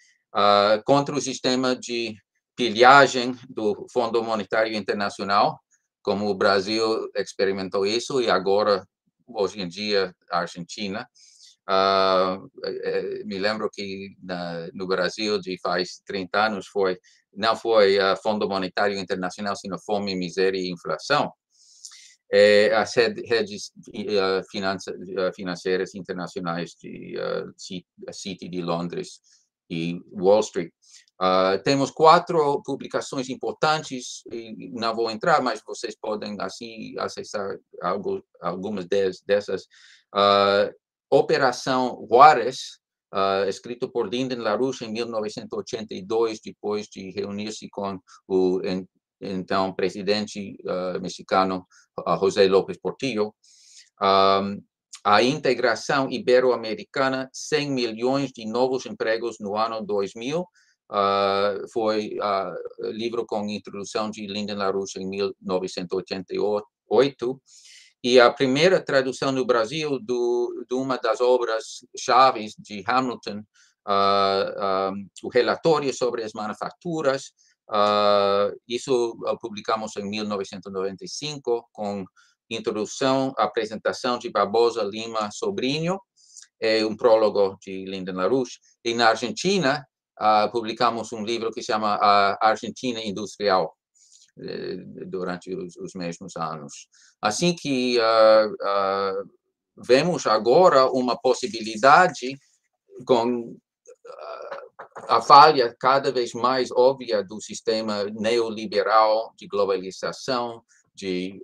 contra o sistema de pilhagem do Fundo Monetário Internacional, como o Brasil experimentou isso, e agora, hoje em dia, a Argentina. Me lembro que no Brasil, de faz 30 anos, não foi Fundo Monetário Internacional, sino Fome, Miséria e Inflação. As redes financeiras internacionais de City de Londres e Wall Street. Temos 4 publicações importantes, e não vou entrar, mas vocês podem assim acessar algumas dessas. Operação Juárez, escrito por Lyndon LaRouche em 1982, depois de reunir-se com o então presidente mexicano José López Portillo. A integração ibero-americana, 100 milhões de novos empregos no ano 2000, foi livro com introdução de Lyndon LaRouche em 1988, e a primeira tradução no Brasil de uma das obras chaves de Hamilton, o relatório sobre as manufaturas. Isso publicamos em 1995, com introdução, apresentação de Barbosa Lima Sobrinho, um prólogo de Lyndon LaRouche. E na Argentina, publicamos um livro que se chama A Argentina Industrial, durante os mesmos anos. Assim que vemos agora uma possibilidade com a falha cada vez mais óbvia do sistema neoliberal de globalização, de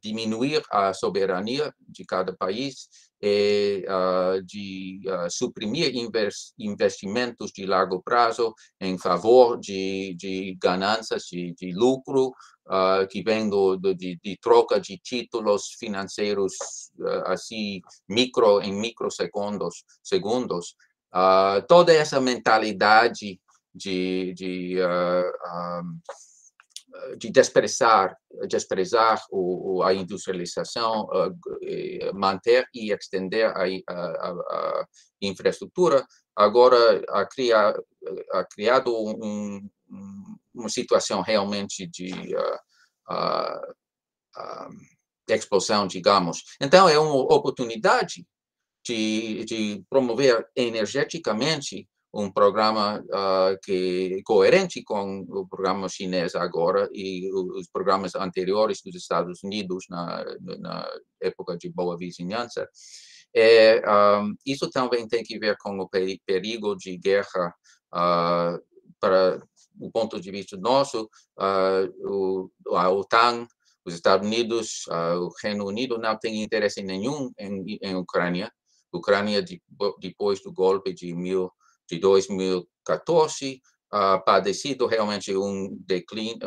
diminuir a soberania de cada país e de suprimir investimentos de largo prazo em favor de ganâncias, de lucro, que vem de troca de títulos financeiros assim em microsegundos. Toda essa mentalidade de desprezar a industrialização, manter e estender a infraestrutura, agora ha criado uma situação realmente de explosão, digamos. Então, é uma oportunidade de promover energeticamente um programa que é coerente com o programa chinês agora e os programas anteriores dos Estados Unidos na época de boa vizinhança. Isso também tem que ver com o perigo de guerra para o ponto de vista nosso. A OTAN, os Estados Unidos, o Reino Unido não tem interesse nenhum em Ucrânia. Ucrânia, depois do golpe de 2014, padecido realmente um declínio,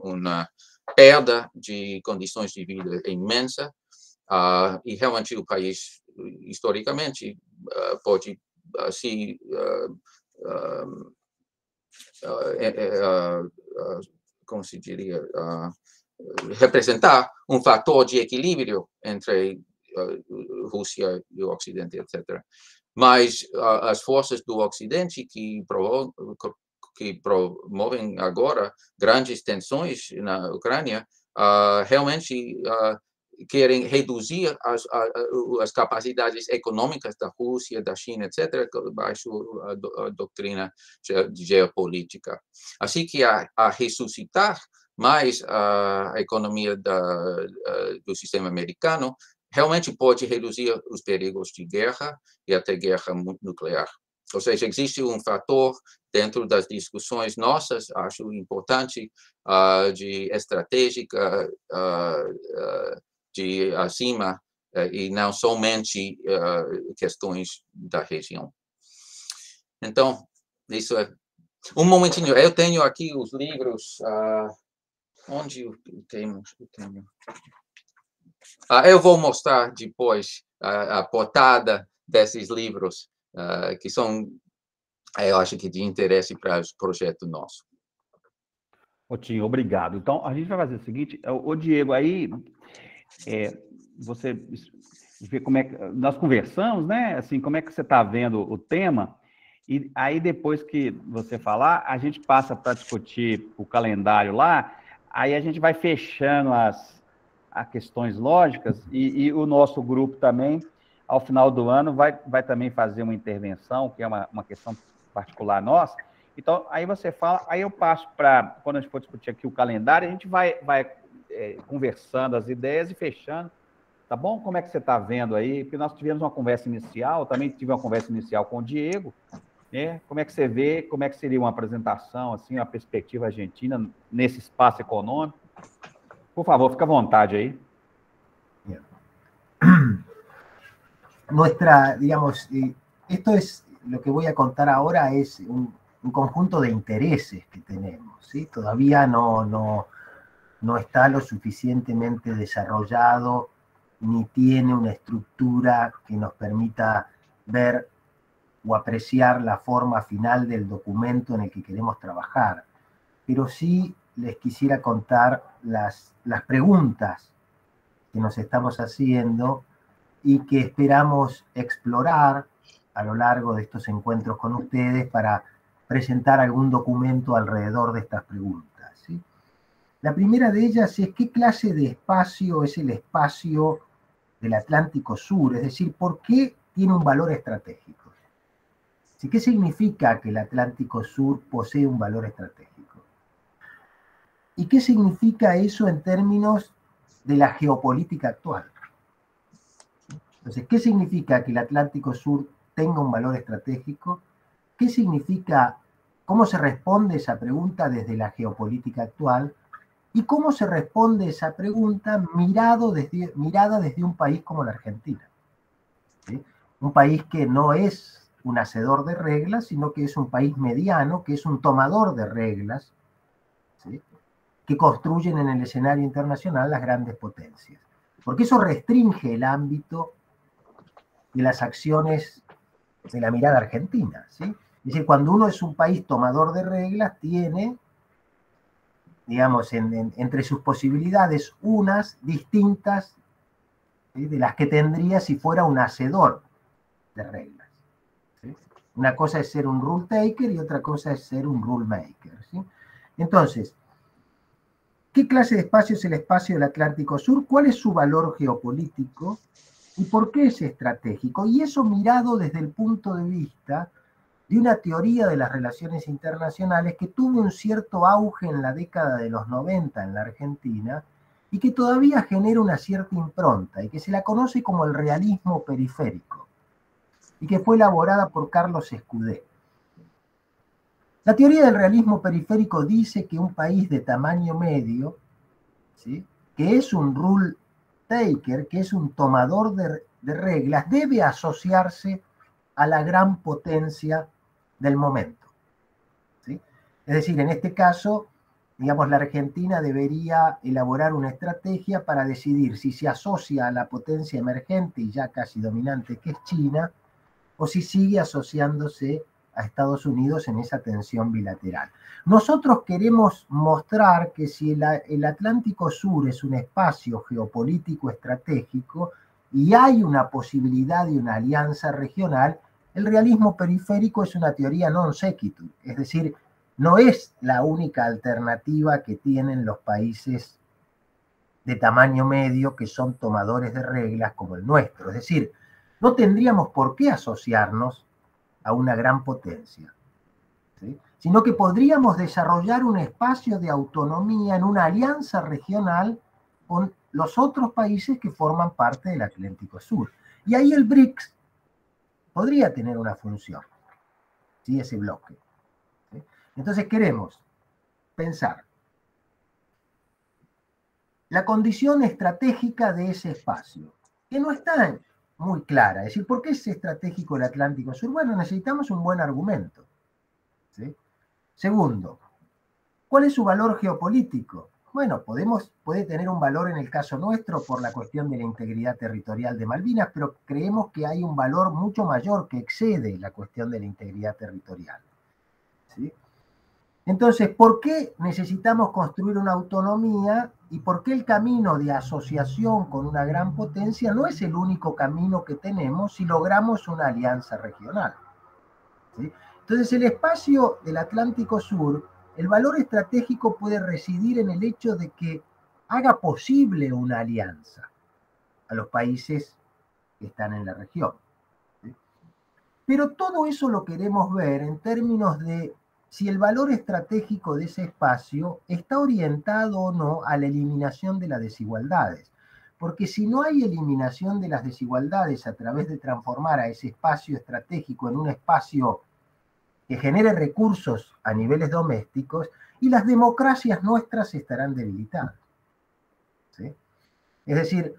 uma perda de condições de vida imensa, e realmente o país, historicamente, pode se como se diria, representar um fator de equilíbrio entre Rússia e o Ocidente, etc. Mas as forças do Ocidente que promovem agora grandes tensões na Ucrânia, realmente querem reduzir as capacidades econômicas da Rússia, da China, etc., baixo a doutrina geopolítica. Assim que a ressuscitar mais a economia do sistema americano, realmente pode reduzir os perigos de guerra e até guerra nuclear. Ou seja, existe um fator dentro das discussões nossas, acho importante, de estratégica, de acima, e não somente questões da região. Então, isso é... Um momentinho, eu tenho aqui os livros... onde eu tenho? Eu vou mostrar depois a portada desses livros, que são, eu acho que de interesse para o projeto nosso. Otinho, obrigado. Então, a gente vai fazer o seguinte, o Diego, aí, você vê como é que... Nós conversamos, né? Assim, como é que você está vendo o tema, e aí depois que você falar, a gente passa para discutir o calendário lá, aí a gente vai fechando as questões lógicas, e o nosso grupo também, ao final do ano, vai também fazer uma intervenção, que é uma questão particular nossa. Então, aí você fala, aí eu passo para, quando a gente for discutir aqui o calendário, a gente vai conversando as ideias e fechando, tá bom? Como é que você está vendo aí? Porque nós tivemos uma conversa inicial, também tive uma conversa inicial com o Diego, né? Como é que você vê, como é que seria uma apresentação, assim, uma perspectiva argentina nesse espaço econômico? Por favor, fica à vontade ahí. Digamos, esto es, lo que voy a contar ahora es un conjunto de intereses que tenemos, ¿sí? Todavía no está lo suficientemente desarrollado, ni tiene una estructura que nos permita ver o apreciar la forma final del documento en el que queremos trabajar. Pero sí les quisiera contar las preguntas que nos estamos haciendo y que esperamos explorar a lo largo de estos encuentros con ustedes para presentar algún documento alrededor de estas preguntas, ¿sí? La primera de ellas es qué clase de espacio es el espacio del Atlántico Sur, es decir, ¿por qué tiene un valor estratégico? ¿Sí? ¿Qué significa que el Atlántico Sur posee un valor estratégico? ¿Y qué significa eso en términos de la geopolítica actual? Entonces, ¿qué significa que el Atlántico Sur tenga un valor estratégico? ¿Qué significa, cómo se responde esa pregunta desde la geopolítica actual? ¿Y cómo se responde esa pregunta mirada desde un país como la Argentina? ¿Sí? Un país que no es un hacedor de reglas, sino que es un país mediano, que es un tomador de reglas, ¿sí? Que construyen en el escenario internacional las grandes potencias. Porque eso restringe el ámbito de las acciones de la mirada argentina, ¿sí? Es decir, cuando uno es un país tomador de reglas, tiene, digamos, entre sus posibilidades unas distintas, ¿sí? De las que tendría si fuera un hacedor de reglas, ¿sí? Una cosa es ser un rule taker y otra cosa es ser un rule maker, ¿sí? Entonces, ¿Qué clase de espacio es el espacio del Atlántico Sur? ¿Cuál es su valor geopolítico? ¿Y por qué es estratégico? Y eso mirado desde el punto de vista de una teoría de las relaciones internacionales que tuvo un cierto auge en la década de los 90 en la Argentina y que todavía genera una cierta impronta y que se la conoce como el realismo periférico y que fue elaborada por Carlos Escudé. La teoría del realismo periférico dice que un país de tamaño medio, ¿sí?, que es un rule taker, que es un tomador de reglas, debe asociarse a la gran potencia del momento, ¿sí? Es decir, en este caso, digamos, la Argentina debería elaborar una estrategia para decidir si se asocia a la potencia emergente y ya casi dominante que es China, o si sigue asociándose a Estados Unidos en esa tensión bilateral. Nosotros queremos mostrar que si el Atlántico Sur es un espacio geopolítico estratégico y hay una posibilidad de una alianza regional, el realismo periférico es una teoría non sequitur, es decir, no es la única alternativa que tienen los países de tamaño medio que son tomadores de reglas como el nuestro. Es decir, no tendríamos por qué asociarnos a una gran potencia, ¿sí?, sino que podríamos desarrollar un espacio de autonomía en una alianza regional con los otros países que forman parte del Atlántico Sur. Y ahí el BRICS podría tener una función, ¿sí?, ese bloque, ¿sí? Entonces queremos pensar la condición estratégica de ese espacio, que no está muy clara. Es decir, ¿por qué es estratégico el Atlántico Sur? Bueno, necesitamos un buen argumento, ¿sí? Segundo, ¿cuál es su valor geopolítico? Bueno, puede tener un valor en el caso nuestro por la cuestión de la integridad territorial de Malvinas, pero creemos que hay un valor mucho mayor que excede la cuestión de la integridad territorial, ¿sí? Entonces, ¿por qué necesitamos construir una autonomía y por qué el camino de asociación con una gran potencia no es el único camino que tenemos si logramos una alianza regional, ¿sí? Entonces, el espacio del Atlántico Sur, el valor estratégico puede residir en el hecho de que haga posible una alianza a los países que están en la región, ¿sí? Pero todo eso lo queremos ver en términos de si el valor estratégico de ese espacio está orientado o no a la eliminación de las desigualdades. Porque si no hay eliminación de las desigualdades a través de transformar a ese espacio estratégico en un espacio que genere recursos a niveles domésticos, y las democracias nuestras estarán debilitadas, ¿sí? Es decir,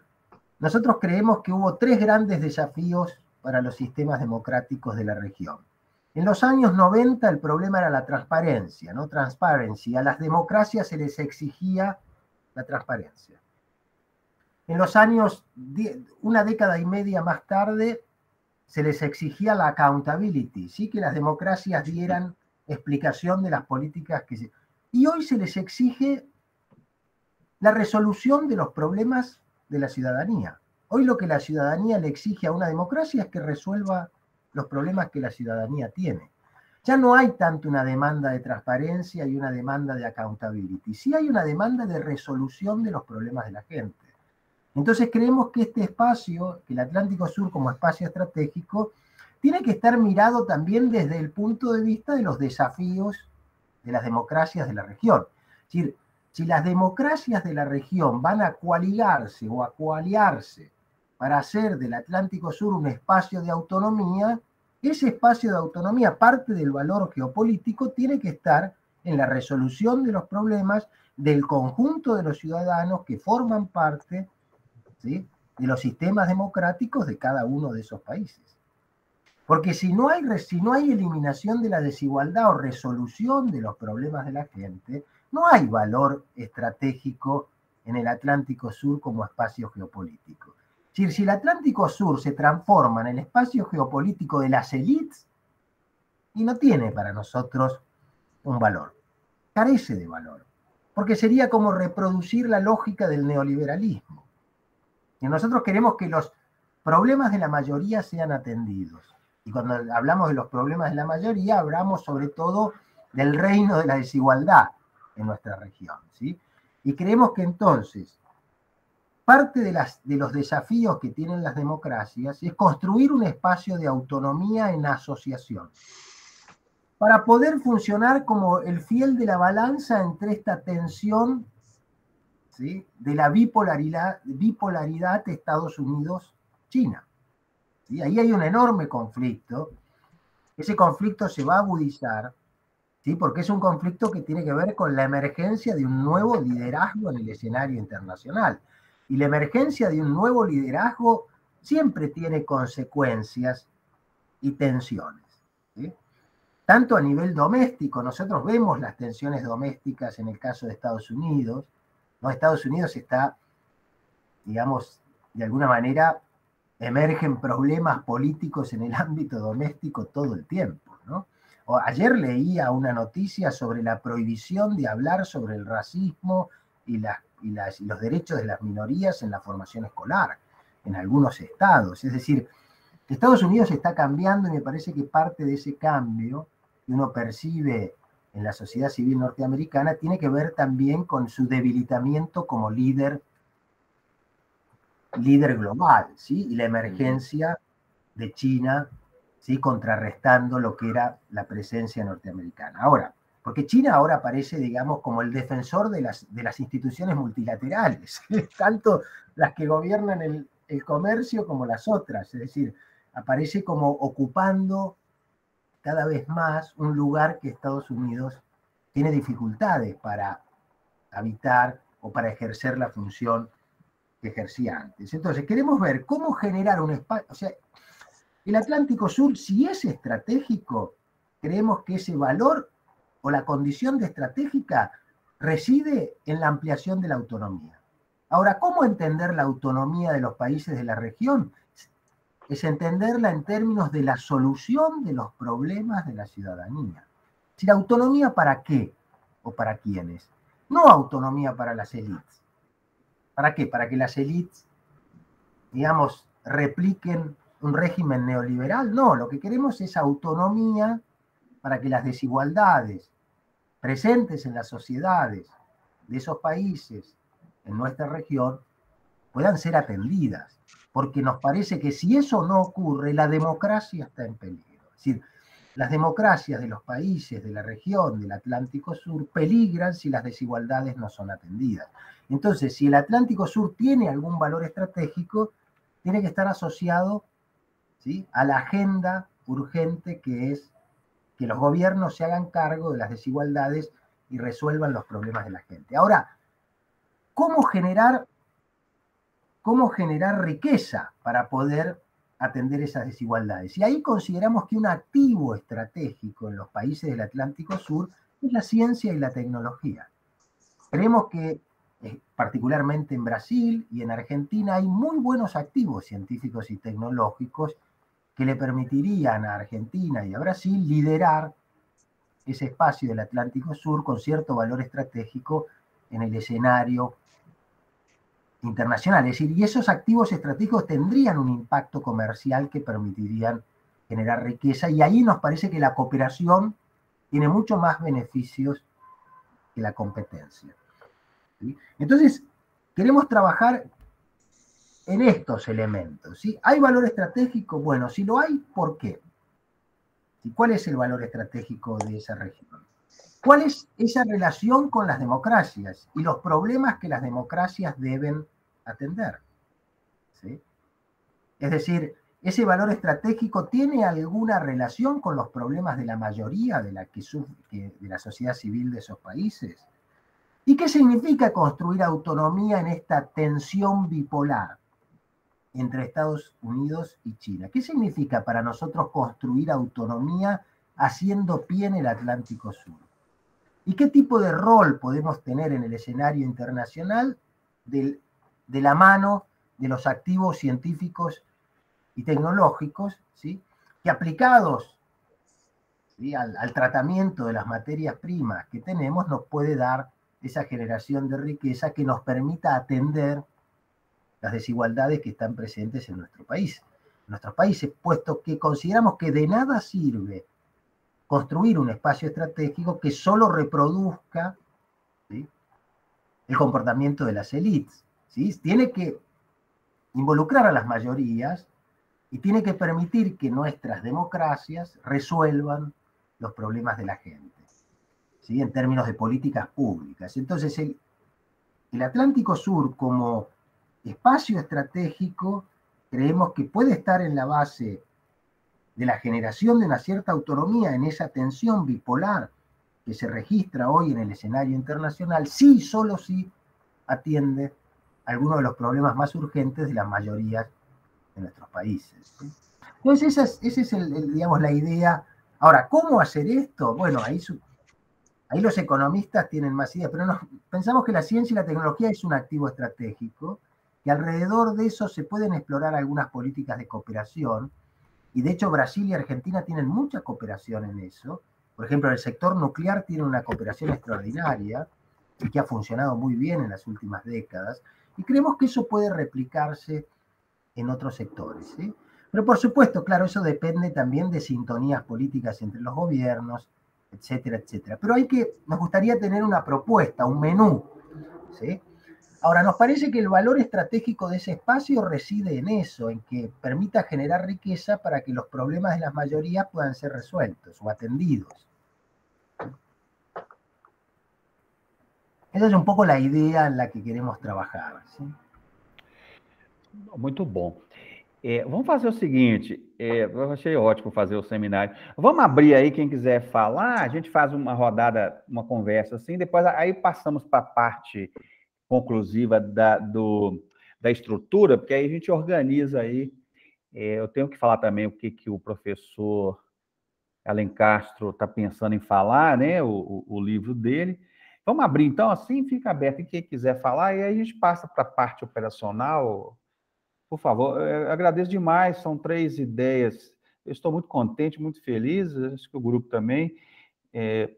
nosotros creemos que hubo 3 grandes desafíos para los sistemas democráticos de la región. En los años 90 el problema era la transparencia, ¿no? Transparency. A las democracias se les exigía la transparencia. En los años, una década y media más tarde, se les exigía la accountability, ¿sí?, que las democracias dieran explicación de las políticas que se... Y hoy se les exige la resolución de los problemas de la ciudadanía. Hoy lo que la ciudadanía le exige a una democracia es que resuelva los problemas que la ciudadanía tiene. Ya no hay tanto una demanda de transparencia y una demanda de accountability. Sí hay una demanda de resolución de los problemas de la gente. Entonces creemos que este espacio, que el Atlántico Sur como espacio estratégico, tiene que estar mirado también desde el punto de vista de los desafíos de las democracias de la región. Es decir, si las democracias de la región van a coaligarse o a coaliarse para hacer del Atlántico Sur un espacio de autonomía, ese espacio de autonomía, parte del valor geopolítico, tiene que estar en la resolución de los problemas del conjunto de los ciudadanos que forman parte, ¿sí?, de los sistemas democráticos de cada uno de esos países. Porque si no hay eliminación de la desigualdad o resolución de los problemas de la gente, no hay valor estratégico en el Atlántico Sur como espacio geopolítico. Es decir, si el Atlántico Sur se transforma en el espacio geopolítico de las élites, y no tiene para nosotros un valor, carece de valor, porque sería como reproducir la lógica del neoliberalismo. Y nosotros queremos que los problemas de la mayoría sean atendidos. Y cuando hablamos de los problemas de la mayoría, hablamos sobre todo del reino de la desigualdad en nuestra región, ¿sí? Y creemos que entonces, parte de los desafíos que tienen las democracias es construir un espacio de autonomía en asociación, para poder funcionar como el fiel de la balanza entre esta tensión, ¿sí?, de la bipolaridad Estados Unidos-China. ¿Sí? Ahí hay un enorme conflicto. Ese conflicto se va a agudizar, ¿sí?, porque es un conflicto que tiene que ver con la emergencia de un nuevo liderazgo en el escenario internacional. Y la emergencia de un nuevo liderazgo siempre tiene consecuencias y tensiones, ¿sí? Tanto a nivel doméstico, nosotros vemos las tensiones domésticas en el caso de Estados Unidos, ¿no? Estados Unidos está, digamos, de alguna manera, emergen problemas políticos en el ámbito doméstico todo el tiempo, ¿no? Ayer leía una noticia sobre la prohibición de hablar sobre el racismo y los derechos de las minorías en la formación escolar, en algunos estados. Es decir, Estados Unidos está cambiando y me parece que parte de ese cambio que uno percibe en la sociedad civil norteamericana tiene que ver también con su debilitamiento como líder global, ¿sí? Y la emergencia de China, ¿sí?, contrarrestando lo que era la presencia norteamericana. Ahora, porque China ahora aparece, digamos, como el defensor de las instituciones multilaterales, tanto las que gobiernan el comercio como las otras, es decir, aparece como ocupando cada vez más un lugar que Estados Unidos tiene dificultades para habitar o para ejercer la función que ejercía antes. Entonces, queremos ver cómo generar un espacio, o sea, el Atlántico Sur, si es estratégico, creemos que ese valor o la condición de estratégica reside en la ampliación de la autonomía. Ahora, ¿cómo entender la autonomía de los países de la región? Es entenderla en términos de la solución de los problemas de la ciudadanía. Si la autonomía, ¿para qué? ¿O para quiénes? No autonomía para las élites. ¿Para qué? Para que las élites, digamos, repliquen un régimen neoliberal. No, lo que queremos es autonomía para que las desigualdades presentes en las sociedades de esos países, en nuestra región, puedan ser atendidas. Porque nos parece que si eso no ocurre, la democracia está en peligro. Es decir, las democracias de los países de la región del Atlántico Sur peligran si las desigualdades no son atendidas. Entonces, si el Atlántico Sur tiene algún valor estratégico, tiene que estar asociado, ¿sí?, a la agenda urgente que es que los gobiernos se hagan cargo de las desigualdades y resuelvan los problemas de la gente. Ahora, ¿cómo generar riqueza para poder atender esas desigualdades? Y ahí consideramos que un activo estratégico en los países del Atlántico Sur es la ciencia y la tecnología. Creemos que, particularmente en Brasil y en Argentina, hay muy buenos activos científicos y tecnológicos que le permitirían a Argentina y a Brasil liderar ese espacio del Atlántico Sur con cierto valor estratégico en el escenario internacional. Es decir, y esos activos estratégicos tendrían un impacto comercial que permitirían generar riqueza, y ahí nos parece que la cooperación tiene mucho más beneficios que la competencia. ¿Sí? Entonces, queremos trabajar en estos elementos, ¿sí? ¿Hay valor estratégico? Bueno, si lo hay, ¿por qué? ¿Sí? ¿Cuál es el valor estratégico de esa región? ¿Cuál es esa relación con las democracias y los problemas que las democracias deben atender? ¿Sí? Es decir, ¿ese valor estratégico tiene alguna relación con los problemas de la mayoría de la sociedad civil de esos países? ¿Y qué significa construir autonomía en esta tensión bipolar entre Estados Unidos y China? ¿Qué significa para nosotros construir autonomía haciendo pie en el Atlántico Sur? ¿Y qué tipo de rol podemos tener en el escenario internacional de la mano de los activos científicos y tecnológicos, ¿sí?, que aplicados, ¿sí?, al tratamiento de las materias primas que tenemos, nos puede dar esa generación de riqueza que nos permita atender las desigualdades que están presentes en nuestros países, puesto que consideramos que de nada sirve construir un espacio estratégico que solo reproduzca, ¿sí?, el comportamiento de las élites, ¿sí? Tiene que involucrar a las mayorías y tiene que permitir que nuestras democracias resuelvan los problemas de la gente, ¿sí? En términos de políticas públicas. Entonces, el Atlántico Sur como espacio estratégico creemos que puede estar en la base de la generación de una cierta autonomía en esa tensión bipolar que se registra hoy en el escenario internacional, sí, solo si atiende algunos de los problemas más urgentes de las mayorías de nuestros países. Entonces, esa es digamos, la idea. Ahora, ¿cómo hacer esto? Bueno, ahí los economistas tienen más ideas, pero pensamos que la ciencia y la tecnología es un activo estratégico, que alrededor de eso se pueden explorar algunas políticas de cooperación, y de hecho Brasil y Argentina tienen mucha cooperación en eso. Por ejemplo, el sector nuclear tiene una cooperación extraordinaria y que ha funcionado muy bien en las últimas décadas, y creemos que eso puede replicarse en otros sectores, ¿sí? Pero por supuesto, claro, eso depende también de sintonías políticas entre los gobiernos, etcétera, etcétera. Pero nos gustaría tener una propuesta, un menú, ¿sí? Ahora, nos parece que el valor estratégico de ese espacio reside en eso, en que permita generar riqueza para que los problemas de las mayorías puedan ser resueltos o atendidos. Essa é um pouco a ideia na que queremos trabalhar. Sim? Muito bom. Vamos fazer o seguinte, eu achei ótimo fazer o seminário. Vamos abrir aí, quem quiser falar, a gente faz uma rodada, uma conversa assim, depois aí passamos para a parte conclusiva da estrutura, porque aí a gente organiza aí. Eu tenho que falar também o que o professor Alencastro está pensando em falar, né? O livro dele. Vamos abrir, então, assim, fica aberto. E quem quiser falar, e aí a gente passa para a parte operacional. Por favor, eu agradeço demais, são 3 ideias. Eu estou muito contente, muito feliz, acho que o grupo também.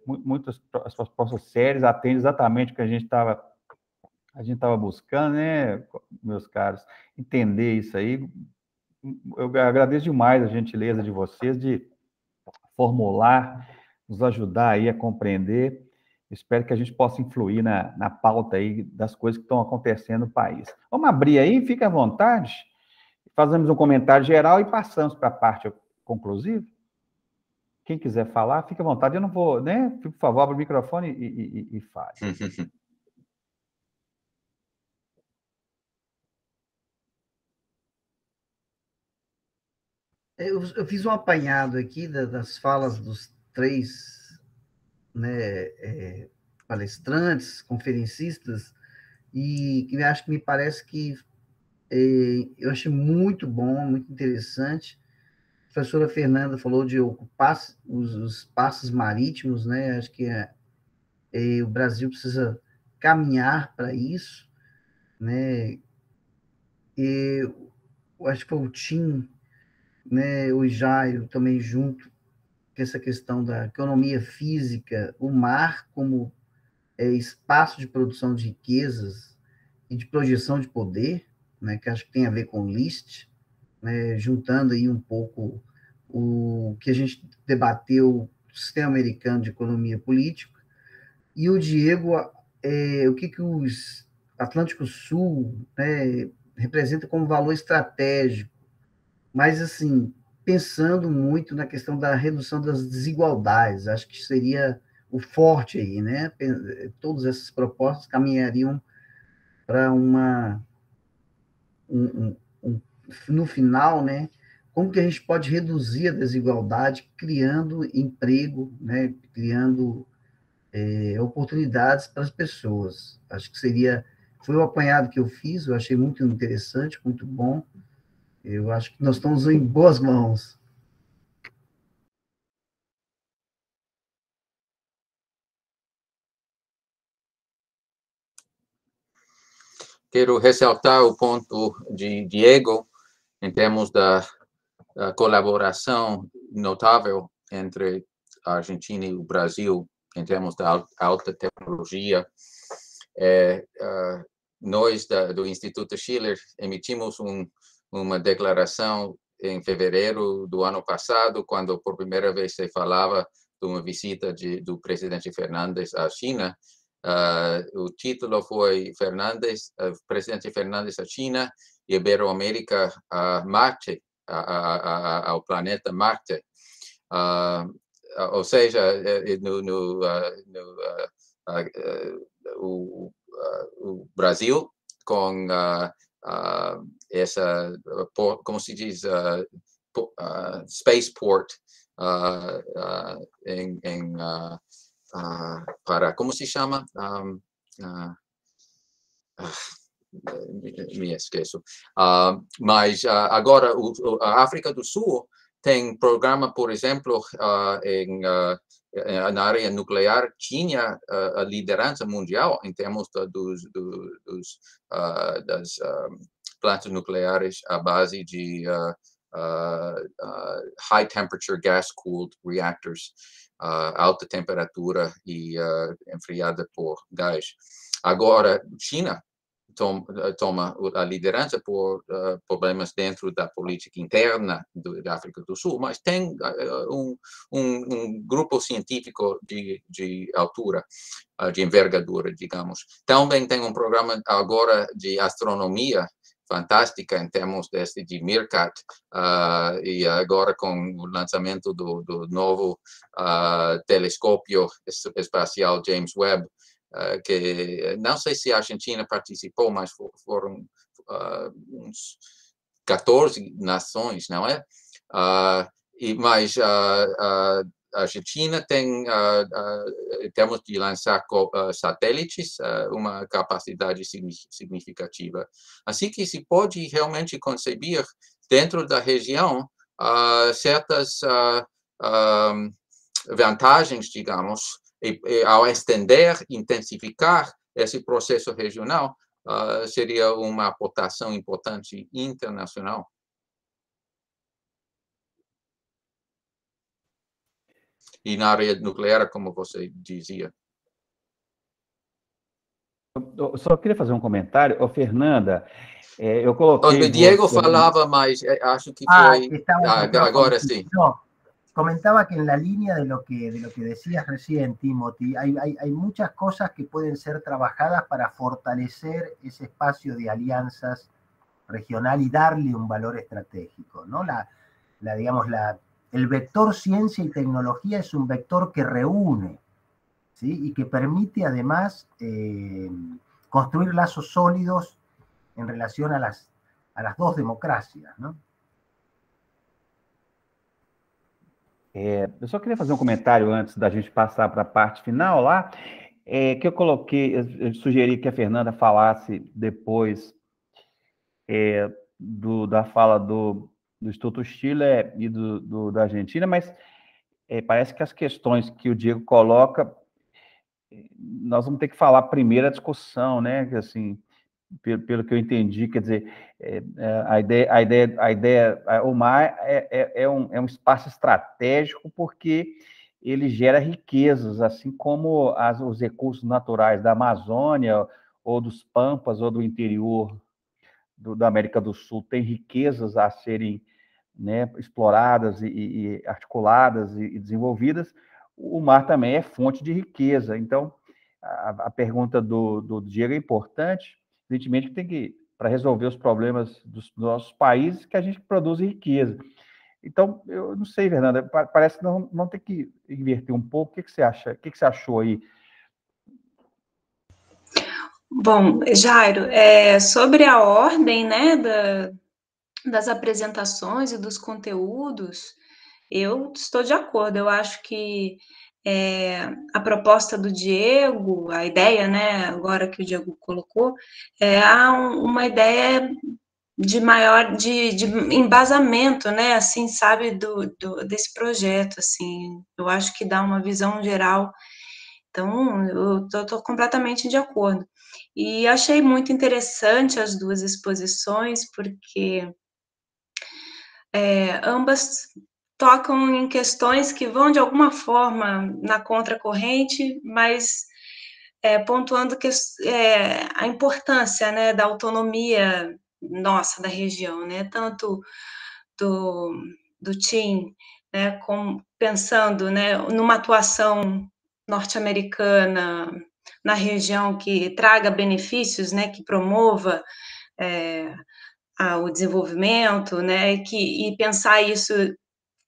Muitas as propostas sérias, atende exatamente o que a gente estava buscando, né, meus caros? Entender isso aí. Eu agradeço demais a gentileza de vocês de formular, nos ajudar aí a compreender. Espero que a gente possa influir na pauta aí das coisas que estão acontecendo no país. Vamos abrir aí, fica à vontade. Fazemos um comentário geral e passamos para a parte conclusiva. Quem quiser falar, fica à vontade. Eu não vou, né? Por favor, abra o microfone e fale. Eu fiz um apanhado aqui das falas dos 3, né, palestrantes, conferencistas, e que acho que me parece que eu achei muito bom, muito interessante. A professora Fernanda falou de ocupar os espaços marítimos, né? Acho que o Brasil precisa caminhar para isso, né? Eu acho que foi o Tim, né, o Jairo também junto, com essa questão da economia física, o mar como espaço de produção de riquezas e de projeção de poder, né, que acho que tem a ver com o List, né, juntando aí um pouco o que a gente debateu, o sistema americano de economia política, e o Diego, o que os Atlântico Sul, né, representa como valor estratégico, mas, assim, pensando muito na questão da redução das desigualdades, acho que seria o forte aí, né? Todas essas propostas caminhariam para no final, né? Como que a gente pode reduzir a desigualdade criando emprego, né? Criando oportunidades para as pessoas. Acho que foi o apanhado que eu fiz, eu achei muito interessante, muito bom. Eu acho que nós estamos em boas mãos. Quero ressaltar o ponto de Diego, em termos da colaboração notável entre a Argentina e o Brasil, em termos da alta tecnologia. Nós, do Instituto Schiller, emitimos uma declaração em fevereiro do ano passado, quando por primeira vez se falava de uma visita do presidente Fernandes à China, O título foi Presidente Fernandes à China e Iberoamérica a Marte, ao planeta Marte. Ou seja, o Brasil com essa, como se diz, spaceport para, como se chama? Me esqueço. Mas agora a África do Sul tem programa, por exemplo, na área nuclear, tinha a liderança mundial em termos das plantas nucleares à base de high temperature gas cooled reactors, alta temperatura e enfriada por gás. Agora, China toma a liderança por problemas dentro da política interna da África do Sul, mas tem um grupo científico de altura, de envergadura, digamos. Também tem um programa agora de astronomia fantástica em termos de Meerkat, e agora com o lançamento do novo telescópio espacial James Webb, que não sei se a Argentina participou, mas foram uns 14 nações, não é? Mas a Argentina tem, em termos de lançar satélites, uma capacidade significativa. Assim que se pode realmente conceber, dentro da região, certas vantagens, digamos, e ao estender, intensificar esse processo regional, seria uma aportação importante internacional. E na área nuclear, como você dizia. Eu só queria fazer um comentário. Fernanda, eu coloquei... O Diego falava, mas acho que foi... agora sí. No, comentaba que en la línea de lo que decías recién, Timothy, hay muchas cosas que pueden ser trabajadas para fortalecer ese espacio de alianzas regional y darle un valor estratégico, ¿no? El vector ciencia y tecnología es un vector que reúne, ¿sí? Y que permite además construir lazos sólidos en relación a las dos democracias, ¿no? Eu só queria fazer um comentário antes da gente passar para a parte final lá, que eu coloquei, eu sugeri que a Fernanda falasse depois da fala do Instituto Chile e da Argentina, mas parece que as questões que o Diego coloca, nós vamos ter que falar primeiro a discussão, né? Que, assim, pelo que eu entendi, quer dizer, o mar é um espaço estratégico porque ele gera riquezas, assim como os recursos naturais da Amazônia, ou dos Pampas, ou do interior da América do Sul, tem riquezas a serem, né, exploradas e articuladas e desenvolvidas. O mar também é fonte de riqueza. Então, a pergunta do Diego é importante. Evidentemente que tem que, para resolver os problemas dos nossos países, que a gente produz riqueza. Então, eu não sei, Fernanda, parece que não tem que inverter um pouco. O que você acha? O que você achou aí? Bom, Jairo, sobre a ordem, né, das apresentações e dos conteúdos, eu estou de acordo. Eu acho que a proposta do Diego, a ideia, né, agora que o Diego colocou, uma ideia de maior de embasamento, né, assim, sabe, desse projeto, assim. Eu acho que dá uma visão geral. Então, eu estou completamente de acordo. E achei muito interessante as duas exposições, porque ambas tocam em questões que vão, de alguma forma, na contracorrente, mas pontuando a importância, né, da autonomia nossa, da região, né, tanto do TIM, né, como pensando, né, numa atuação norte-americana na região que traga benefícios, né, que promova o desenvolvimento, né, e pensar isso,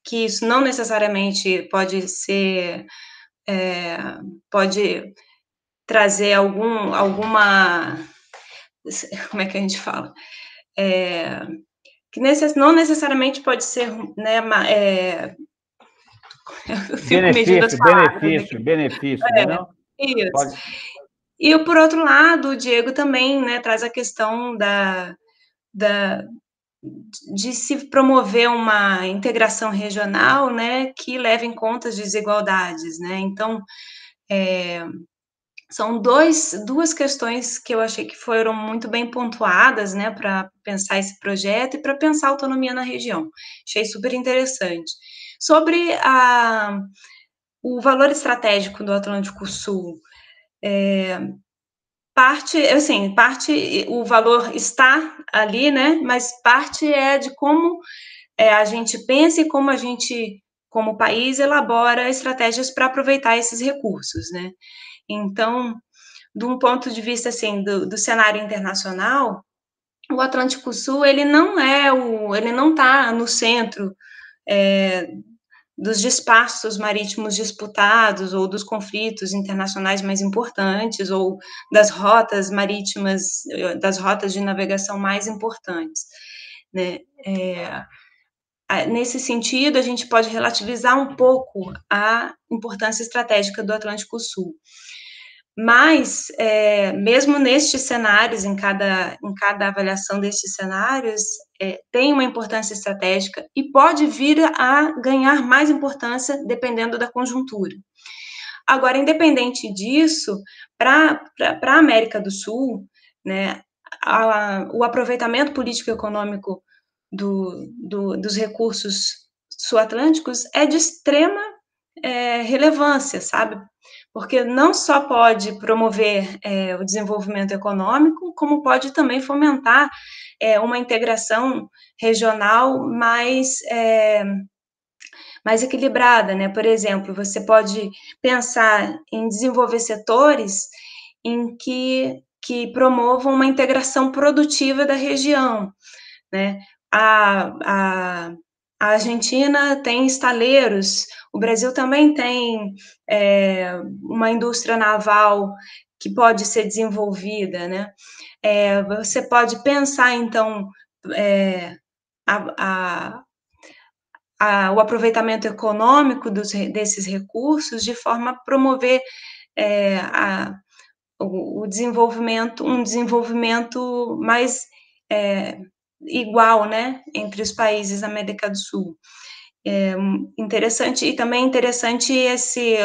que isso não necessariamente pode ser, pode trazer alguma, como é que a gente fala? Que não necessariamente pode ser, né, eu fico medindo as palavras. Benefício, né, não? Isso. Pode. E, por outro lado, o Diego também, né, traz a questão de se promover uma integração regional, né, que leve em conta as desigualdades, né? Então, são duas questões que eu achei que foram muito bem pontuadas, né, para pensar esse projeto e para pensar a autonomia na região. Achei super interessante. Sobre o valor estratégico do Atlântico Sul, parte, o valor está ali, né, mas parte é de como a gente pensa e como a gente, como país, elabora estratégias para aproveitar esses recursos, né. Então, de um ponto de vista, assim, do cenário internacional, o Atlântico Sul, ele não está no centro dos espaços marítimos disputados ou dos conflitos internacionais mais importantes ou das rotas marítimas, das rotas de navegação mais importantes, né? Nesse sentido, a gente pode relativizar um pouco a importância estratégica do Atlântico Sul. Mas, mesmo nestes cenários, em cada avaliação destes cenários, tem uma importância estratégica e pode vir a ganhar mais importância dependendo da conjuntura. Agora, independente disso, para a América do Sul, né, o aproveitamento político-econômico dos recursos sul-atlânticos é de extrema relevância, sabe? Porque não só pode promover o desenvolvimento econômico, como pode também fomentar uma integração regional mais equilibrada, né? Por exemplo, você pode pensar em desenvolver setores em que promovam uma integração produtiva da região, né? A Argentina tem estaleiros, o Brasil também tem uma indústria naval que pode ser desenvolvida, né? Você pode pensar, então, o aproveitamento econômico desses recursos de forma a promover o desenvolvimento, um desenvolvimento mais igual, né, entre os países da América do Sul. Interessante, e também interessante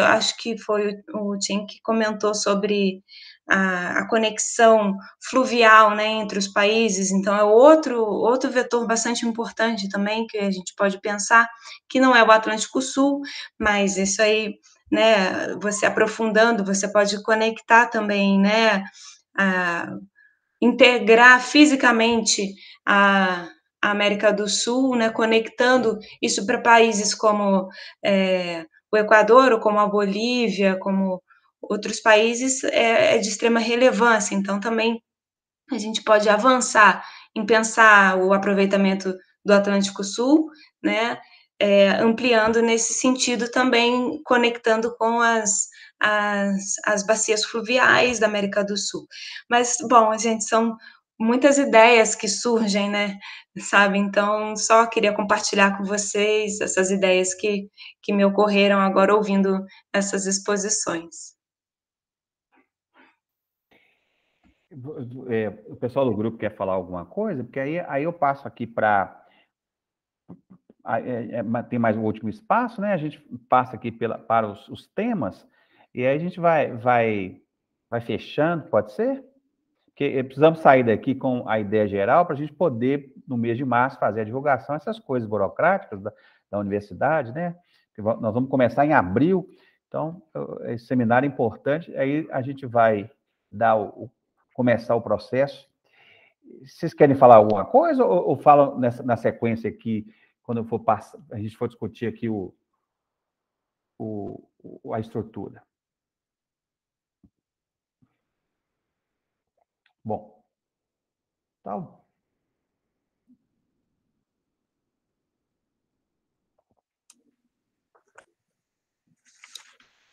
acho que foi o Tim que comentou sobre a conexão fluvial, né, entre os países, então é outro vetor bastante importante também que a gente pode pensar, que não é o Atlântico Sul, mas isso aí, né, você aprofundando, você pode conectar também, né, integrar fisicamente a América do Sul, né, conectando isso para países como o Equador, ou como a Bolívia, como outros países, é de extrema relevância. Então, também a gente pode avançar em pensar o aproveitamento do Atlântico Sul, né, ampliando nesse sentido também, conectando com as bacias fluviais da América do Sul. Mas, bom, gente, são muitas ideias que surgem, né, sabe? Então, só queria compartilhar com vocês essas ideias que me ocorreram agora ouvindo essas exposições. O pessoal do grupo quer falar alguma coisa? Porque aí eu passo aqui para... tem mais um último espaço, né? A gente passa aqui para os temas, e aí a gente vai fechando, pode ser? Porque precisamos sair daqui com a ideia geral para a gente poder, no mês de março, fazer a divulgação, essas coisas burocráticas da universidade, né? Nós vamos começar em abril, então, esse seminário é importante, aí a gente vai começar o processo. Vocês querem falar alguma coisa ou falam na sequência aqui, quando a gente for discutir aqui a estrutura? Bom, então,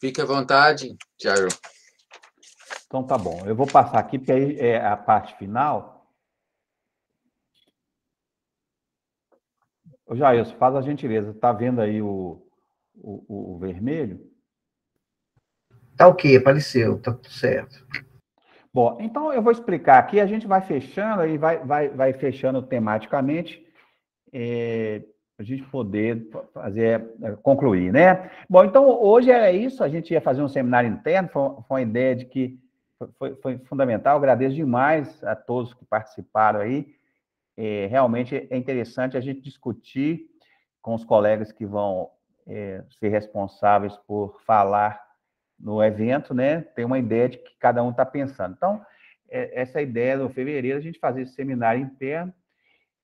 Fique à vontade, Jairo. então tá bom. Eu vou passar aqui, porque aí é a parte final. Ô, Jair, faz a gentileza. Tá vendo aí o vermelho? Tá ok, apareceu, tá tudo certo. Bom, então eu vou explicar aqui, a gente vai fechando, aí vai fechando tematicamente, a gente poder concluir, né? Bom, então hoje era isso, a gente ia fazer um seminário interno, foi uma ideia de que foi fundamental, eu agradeço demais a todos que participaram aí, realmente é interessante a gente discutir com os colegas que vão ser responsáveis por falar no evento, né? Tem uma ideia de que cada um está pensando. Então, essa ideia no fevereiro, a gente fazer esse seminário interno,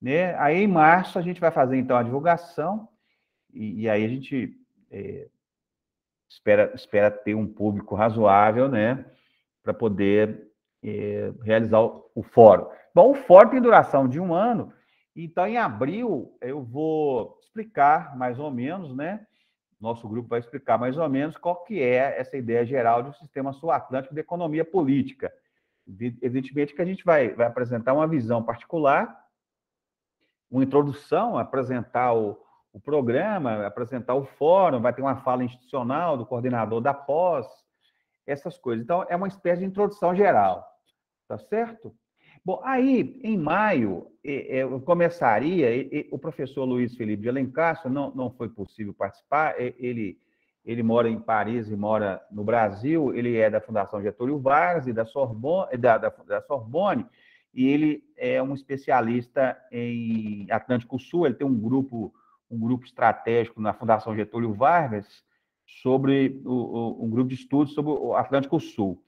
né? Aí, em março, a gente vai fazer, então, a divulgação, e aí a gente espera ter um público razoável, né? Para poder realizar o fórum. Bom, o fórum tem duração de 1 ano, então, em abril, eu vou explicar mais ou menos, né? Nosso grupo vai explicar mais ou menos qual que é essa ideia geral do sistema sul-atlântico de economia política. Evidentemente que a gente vai apresentar uma visão particular, uma introdução, apresentar o programa, apresentar o fórum, vai ter uma fala institucional do coordenador da pós, essas coisas. Então, é uma espécie de introdução geral, tá certo? Bom, aí, em maio, eu começaria, o professor Luiz Felipe de Alencastro, não foi possível participar, ele mora em Paris e mora no Brasil, ele é da Fundação Getúlio Vargas e da Sorbonne, e ele é um especialista em Atlântico Sul, ele tem um grupo estratégico na Fundação Getúlio Vargas, sobre um grupo de estudos sobre o Atlântico Sul.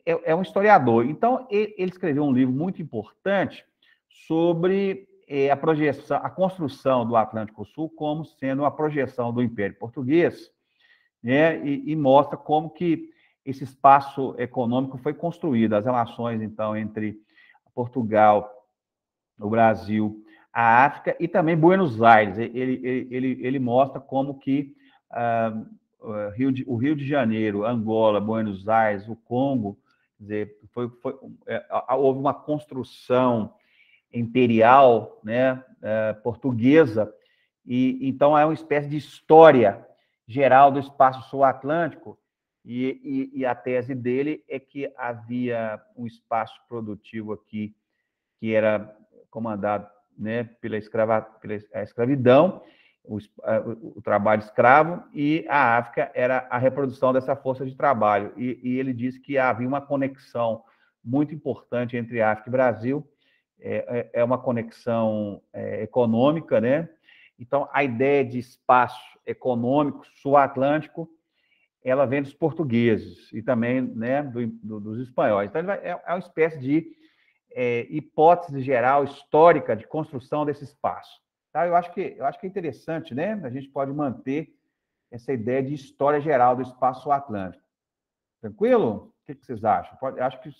É um historiador. Então, ele escreveu um livro muito importante sobre a projeção, a construção do Atlântico Sul como sendo uma projeção do Império Português, né? E mostra como que esse espaço econômico foi construído, as relações, então, entre Portugal, o Brasil, a África e também Buenos Aires. Ele mostra como que o Rio de Janeiro, Angola, Buenos Aires, o Congo, quer dizer, houve uma construção imperial, né, portuguesa, e então é uma espécie de história geral do espaço sul-atlântico, e a tese dele é que havia um espaço produtivo aqui que era comandado, né, pela escravidão, o trabalho escravo, e a África era a reprodução dessa força de trabalho. E ele disse que havia uma conexão muito importante entre África e Brasil, é uma conexão econômica, né? Então, a ideia de espaço econômico sul-atlântico, ela vem dos portugueses e também, né, dos espanhóis. Então, é uma espécie de hipótese geral, histórica, de construção desse espaço. Tá? Eu acho que é interessante, né? A gente pode manter essa ideia de história geral do espaço atlântico. Tranquilo? O que vocês acham? Acho que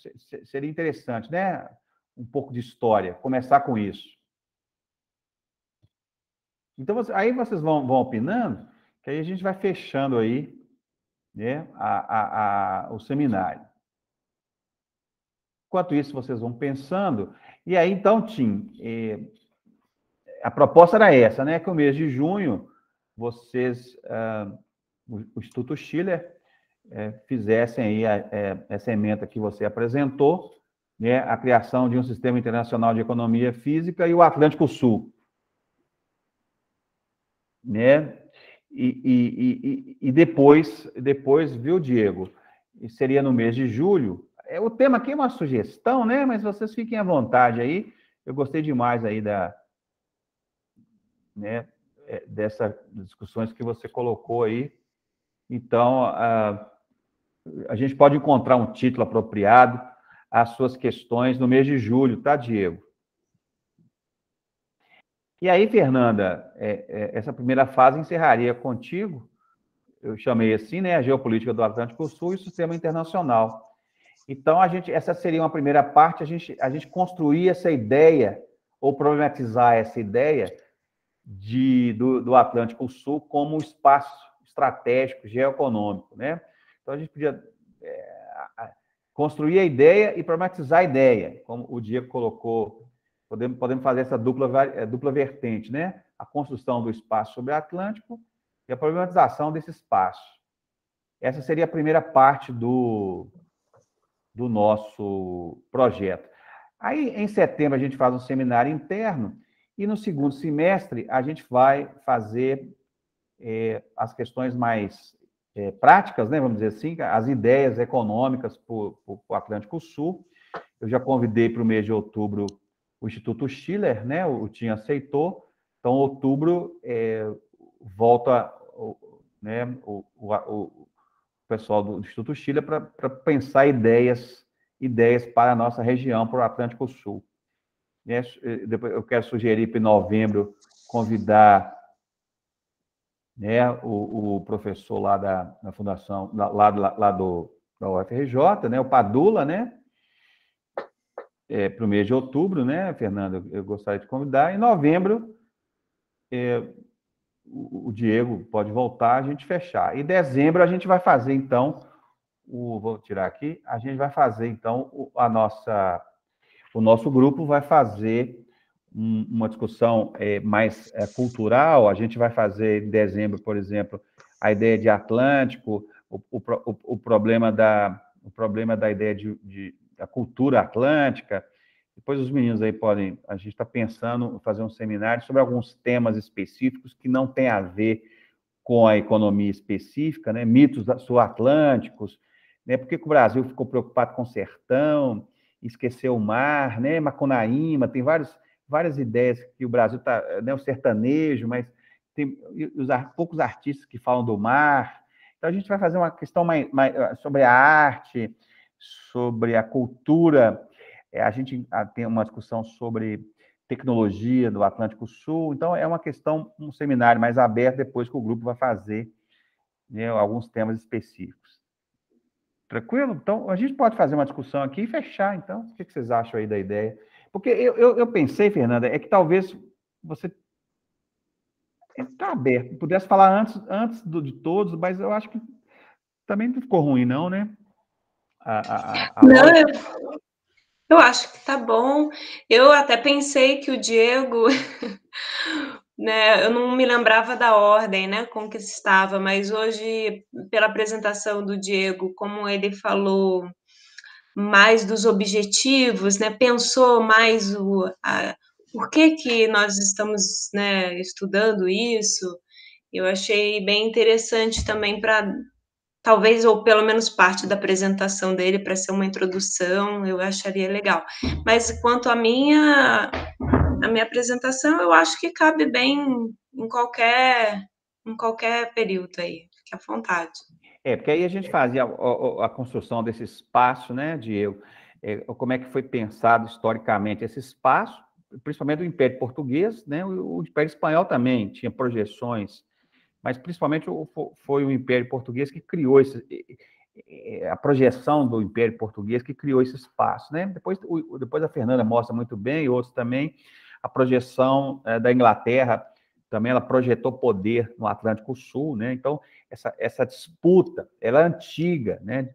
seria interessante, né? Um pouco de história, começar com isso. Então, aí vocês vão opinando, que aí a gente vai fechando aí, né, o seminário. Enquanto isso, vocês vão pensando. E aí, então, Tim, a proposta era essa, né? Que o mês de junho, vocês, o Instituto Schiller, fizessem aí essa ementa que você apresentou, né? A criação de um sistema internacional de economia física e o Atlântico Sul. Né? E depois, viu, Diego? Seria no mês de julho. O tema aqui é uma sugestão, né? Mas vocês fiquem à vontade aí. Eu gostei demais aí dessas discussões que você colocou aí. Então, a gente pode encontrar um título apropriado às suas questões no mês de julho, tá, Diego? E aí, Fernanda, essa primeira fase encerraria contigo. Eu chamei assim, né? A geopolítica do Atlântico Sul e o sistema internacional. Então, essa seria uma primeira parte, a gente construir essa ideia, ou problematizar essa ideia do Atlântico Sul como um espaço estratégico, geoeconômico, né? Então, a gente podia construir a ideia e problematizar a ideia, como o Diego colocou, podemos fazer essa dupla vertente, né? A construção do espaço sobre o Atlântico e a problematização desse espaço. Essa seria a primeira parte do nosso projeto. Aí, em setembro, a gente faz um seminário interno e, no segundo semestre, a gente vai fazer as questões mais práticas, né, vamos dizer assim, as ideias econômicas para o Atlântico Sul. Eu já convidei para o mês de outubro o Instituto Schiller, né, o TIM aceitou. Então, outubro, volta né, o pessoal do Instituto Schiller para pensar ideias para a nossa região, para o Atlântico Sul. Depois eu quero sugerir para em novembro convidar, né, o professor lá da Fundação, lá da UFRJ, né, o Padula, né, para o mês de outubro, né, Fernando, eu gostaria de convidar. Em novembro, o Diego pode voltar, a gente fechar. Em dezembro, a gente vai fazer, então, vou tirar aqui, a gente vai fazer, então, o nosso grupo vai fazer uma discussão mais cultural. A gente vai fazer em dezembro, por exemplo, a ideia de Atlântico, o problema da ideia da cultura atlântica. Depois os meninos aí a gente está pensando em fazer um seminário sobre alguns temas específicos que não tem a ver com a economia específica, né? Mitos sul-atlânticos, né? Por que o Brasil ficou preocupado com o sertão, esqueceu o mar, né? Macunaíma, tem várias ideias que o Brasil está, né? O sertanejo, mas tem poucos artistas que falam do mar. Então, a gente vai fazer uma questão mais sobre a arte, sobre a cultura. A gente tem uma discussão sobre tecnologia do Atlântico Sul. Então, é uma questão, um seminário mais aberto, depois que o grupo vai fazer, né, alguns temas específicos. Tranquilo? Então, a gente pode fazer uma discussão aqui e fechar, então. O que vocês acham aí da ideia? Porque eu pensei, Fernanda, que talvez você está aberto, pudesse falar antes de todos, mas eu acho que também não ficou ruim, não, né? Não, eu acho que tá bom. Eu até pensei que o Diego, né, eu não me lembrava da ordem, né, com que estava, mas hoje, pela apresentação do Diego, como ele falou mais dos objetivos, né, pensou mais por que nós estamos, né, estudando isso, eu achei bem interessante também para talvez, ou pelo menos parte da apresentação dele, para ser uma introdução, eu acharia legal. Mas quanto à minha apresentação, eu acho que cabe bem em qualquer período aí, fique à vontade. Porque aí a gente fazia a construção desse espaço, né, Diego? Como é que foi pensado historicamente esse espaço, principalmente do Império Português, né? O Império Espanhol também tinha projeções, mas principalmente foi o Império Português que criou a projeção do Império Português que criou esse espaço, né? Depois a Fernanda mostra muito bem, e outros também, a projeção da Inglaterra, também ela projetou poder no Atlântico Sul, né? Então, essa disputa, ela é antiga, né?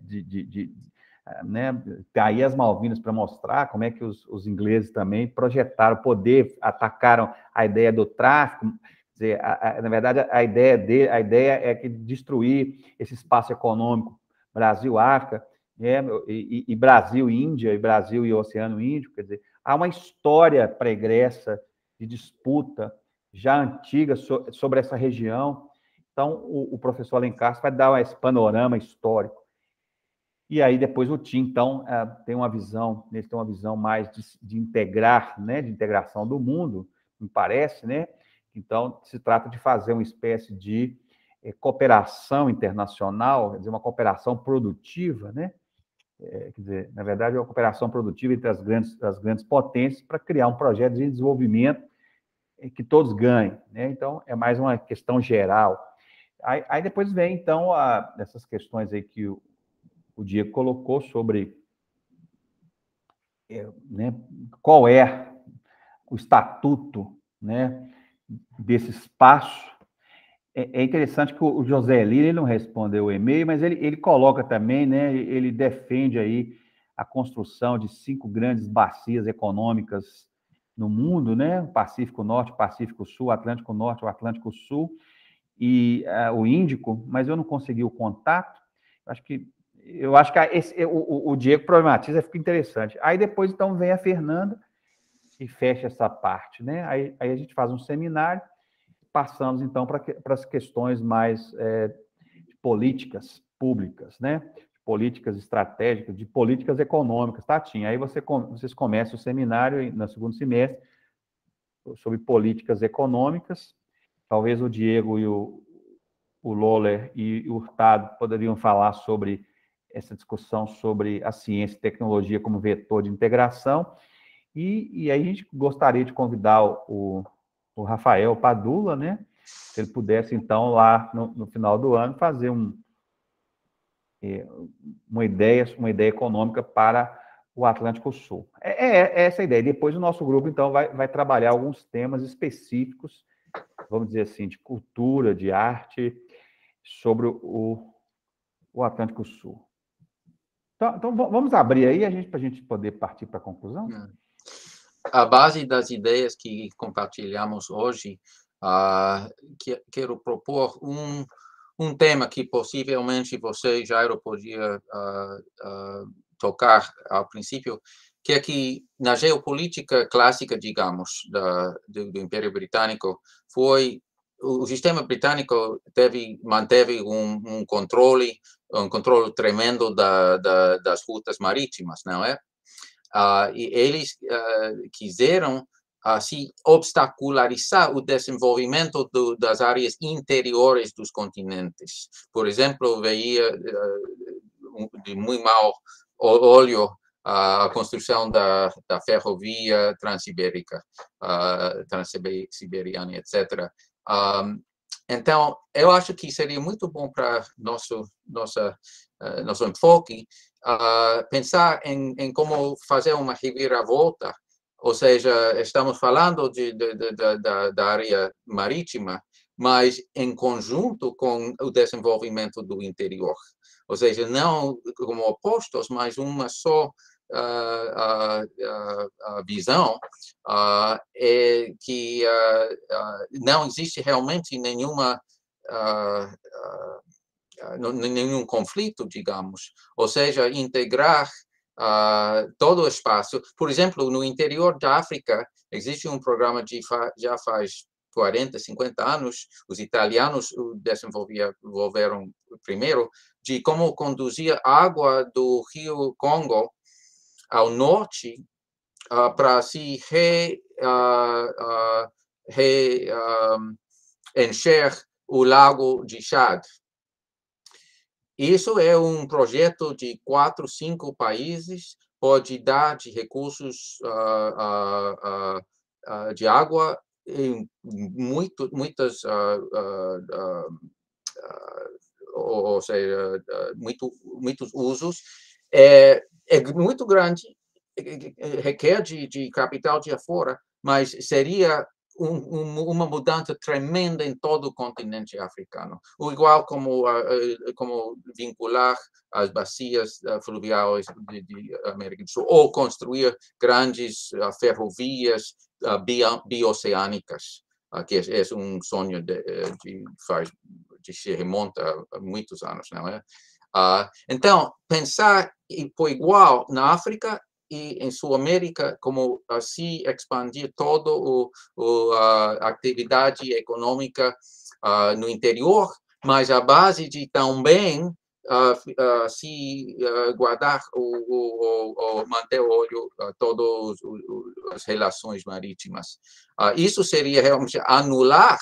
Né? Tá aí as Malvinas para mostrar como é que os ingleses também projetaram poder, atacaram a ideia do tráfico. Quer dizer, na verdade, a ideia é que destruir esse espaço econômico Brasil-África, né, e Brasil-Índia, e Brasil e Oceano Índico. Quer dizer, há uma história pregressa de disputa já antiga sobre essa região. Então, o professor Alencastre vai dar esse panorama histórico. E aí, depois, o TIM, então, tem uma visão mais de integrar, né, de integração do mundo, me parece, né? Então, se trata de fazer uma espécie de cooperação internacional, quer dizer, uma cooperação produtiva, né? Quer dizer, na verdade, é uma cooperação produtiva entre as grandes potências para criar um projeto de desenvolvimento que todos ganhem, né? Então, é mais uma questão geral. Aí depois vem, então, essas questões aí que o Diego colocou sobre né, qual é o estatuto, né, desse espaço. É interessante que o José Lira, ele não respondeu o e-mail, mas ele coloca também, né, ele defende aí a construção de 5 grandes bacias econômicas no mundo, né, o Pacífico Norte, o Pacífico Sul, o Atlântico Norte, o Atlântico Sul e o Índico, mas eu não consegui o contato. Eu acho que o Diego problematiza, fica interessante. Aí depois, então, vem a Fernanda e fecha essa parte, né? Aí a gente faz um seminário, passamos, então, para as questões mais de políticas públicas, né? De políticas estratégicas, de políticas econômicas, Tatinha. Aí vocês começam o seminário no segundo semestre sobre políticas econômicas. Talvez o Diego e o Loller e o Hurtado poderiam falar sobre essa discussão sobre a ciência e tecnologia como vetor de integração. E aí a gente gostaria de convidar o Rafael Padula, né? Se ele pudesse, então, lá no final do ano, fazer uma ideia econômica para o Atlântico Sul. É essa a ideia. Depois o nosso grupo, então, vai trabalhar alguns temas específicos, vamos dizer assim, de cultura, de arte, sobre o Atlântico Sul. Então vamos abrir aí para a gente poder partir para a conclusão? A base das ideias que compartilhamos hoje, quero propor um tema que possivelmente você, Jairo, podia tocar ao princípio, que é que na geopolítica clássica, digamos, do Império Britânico, o sistema britânico manteve um controle tremendo das rutas marítimas, não é? E eles quiseram assim obstacularizar o desenvolvimento das áreas interiores dos continentes. Por exemplo, veia de muito mau olho a construção da ferrovia transibérica, transiberiana, etc. Então, eu acho que seria muito bom para nosso enfoque pensar em como fazer uma reviravolta, ou seja, estamos falando da área marítima, mas em conjunto com o desenvolvimento do interior. Ou seja, não como opostos, mas uma só visão é que não existe realmente nenhum conflito, digamos. Ou seja, integrar todo o espaço. Por exemplo, no interior da África, existe um programa já faz 40, 50 anos, os italianos desenvolveram primeiro, de como conduzir água do rio Congo ao norte para se encher o lago de Chad. Isso é um projeto de 4, 5 países, pode dar de recursos de água em muitas, ou seja, muitos usos. É muito grande, requer de capital de fora, mas seria uma mudança tremenda em todo o continente africano. O igual como vincular as bacias fluviais de América do Sul, ou construir grandes ferrovias bioceânicas, que é um sonho que se remonta a muitos anos, não é? Então, pensar por igual na África e em Sul-América, como assim expandir toda a atividade econômica no interior, mas a base de também se guardar ou manter o olho todas as relações marítimas. Isso seria realmente anular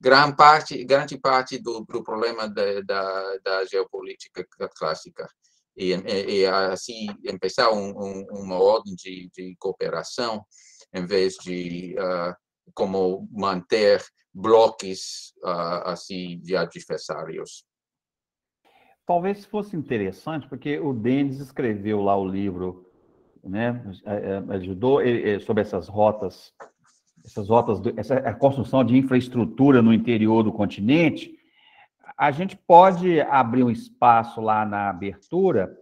grande parte do problema da geopolítica clássica. E assim, começar uma ordem de cooperação, em vez de como manter blocos assim, de adversários. Talvez fosse interessante, porque o Denis escreveu lá o livro né? Ajudou sobre essas rotas, a construção de infraestrutura no interior do continente. A gente pode abrir um espaço lá na abertura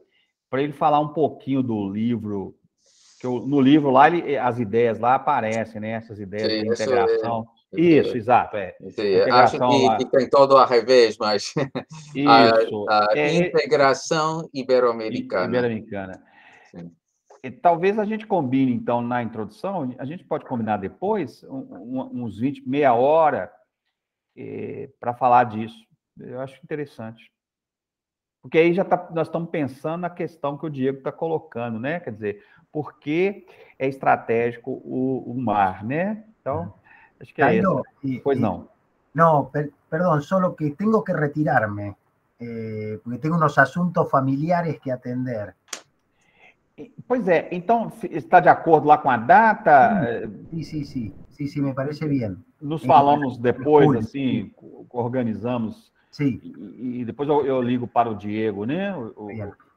para ele falar um pouquinho do livro, que no livro lá as ideias lá aparecem, né? Essas ideias de integração. Isso, exato. Acho que tem todo ao revés, mas isso. a integração ibero-americana. Ibero-americana. Talvez a gente combine, então, na introdução, a gente pode combinar depois, uns 20, meia hora, para falar disso. Eu acho interessante. Porque aí nós estamos pensando na questão que o Diego está colocando, né? Quer dizer, por que é estratégico o mar, né? Então, acho que é isso. Pois não. No, perdón, solo que tengo que retirarme, porque tengo unos asuntos familiares que atender. Pois é, então, está de acordo lá com a data? Sí, me parece bien. Nos falamos depois, assim, organizamos. Sí. Y después yo ligo para el Diego, ¿no?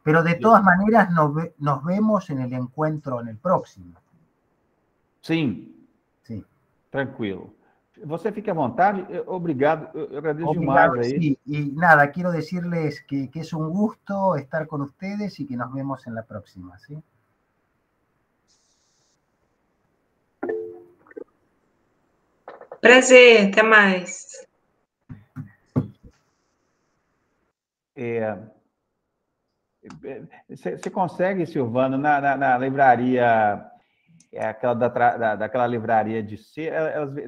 Pero de todas maneras nos vemos en el encuentro en el próximo. Sim. Sim. Tranquilo. Você fique à vontade. Obrigado. Eu agradeço demais aí. Sí. Y nada, quiero decirles que es un gusto estar con ustedes y que nos vemos en la próxima, ¿sí? Prazer, até mais. Você consegue, Silvano, na livraria, aquela daquela livraria de ser,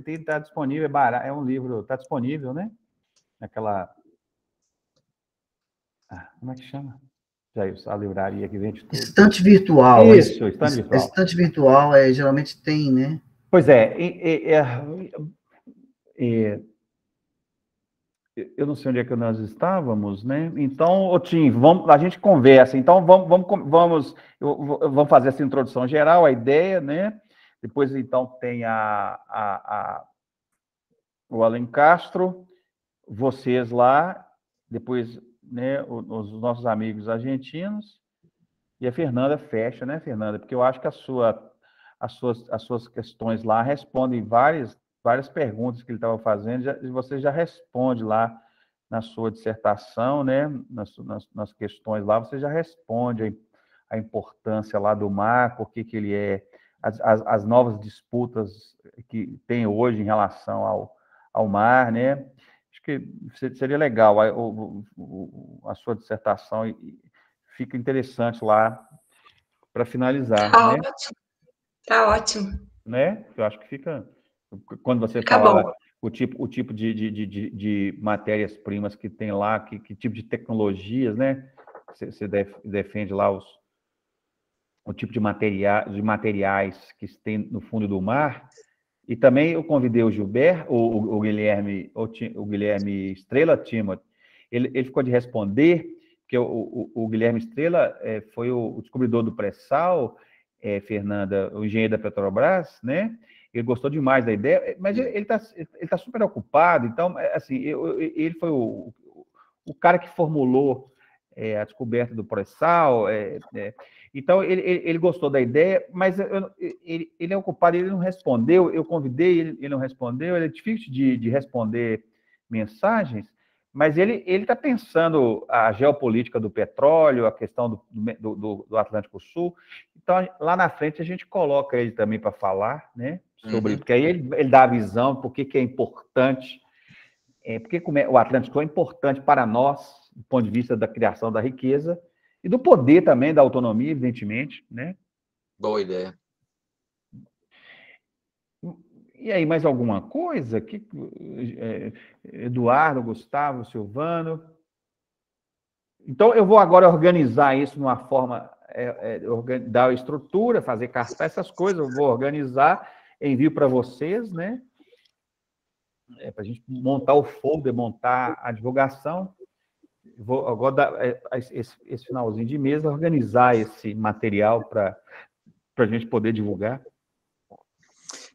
está disponível, é barato, é um livro, está disponível, né? Naquela... como é que chama? Jair, a livraria que vende tudo. Estante virtual. Isso, estante virtual. Estante virtual, geralmente tem, né? Pois é. Eu não sei onde é que nós estávamos, né? Então, Tim, a gente conversa. Então, vamos fazer essa introdução geral, a ideia, né? Depois, então, tem o Alencastro, vocês lá, depois, né, os nossos amigos argentinos, e a Fernanda fecha, né, Fernanda? Porque eu acho que as suas questões lá respondem várias perguntas que ele estava fazendo, e você já responde lá na sua dissertação, né? Nas questões lá, você já responde a importância lá do mar, por que ele é, as novas disputas que tem hoje em relação ao mar, né? Acho que seria legal a sua dissertação, e fica interessante lá para finalizar. Tá, né? ótimo. Tá ótimo. Né? Eu acho que fica... Quando você fala o tipo de matérias-primas que tem lá, que tipo de tecnologias, né? Você defende lá o tipo de materiais que tem no fundo do mar. E também eu convidei o Gilberto, o Guilherme Estrela Timothy. Ele ficou de responder, porque o Guilherme Estrela foi o descobridor do pré-sal, Fernanda, o engenheiro da Petrobras, né? Ele gostou demais da ideia, mas ele tá super ocupado. Então, assim, ele foi o cara que formulou a descoberta do pré-sal. Então, ele gostou da ideia, mas ele é ocupado, ele não respondeu. Eu convidei, ele não respondeu. Ele é difícil de responder mensagens, mas ele está pensando a geopolítica do petróleo, a questão do Atlântico Sul. Então, lá na frente, a gente coloca ele também para falar, né? Porque aí ele dá a visão, por que é importante, porque o Atlântico é importante para nós, do ponto de vista da criação da riqueza, e do poder também, da autonomia, evidentemente, né? Boa ideia. E aí, mais alguma coisa? Eduardo, Gustavo, Silvano? Então, eu vou agora organizar isso numa forma, dar a estrutura, fazer cartaz, essas coisas, eu vou organizar, envio para vocês, né? Para a gente montar o folder, montar a divulgação. Vou agora dar esse finalzinho de mês, organizar esse material para a gente poder divulgar.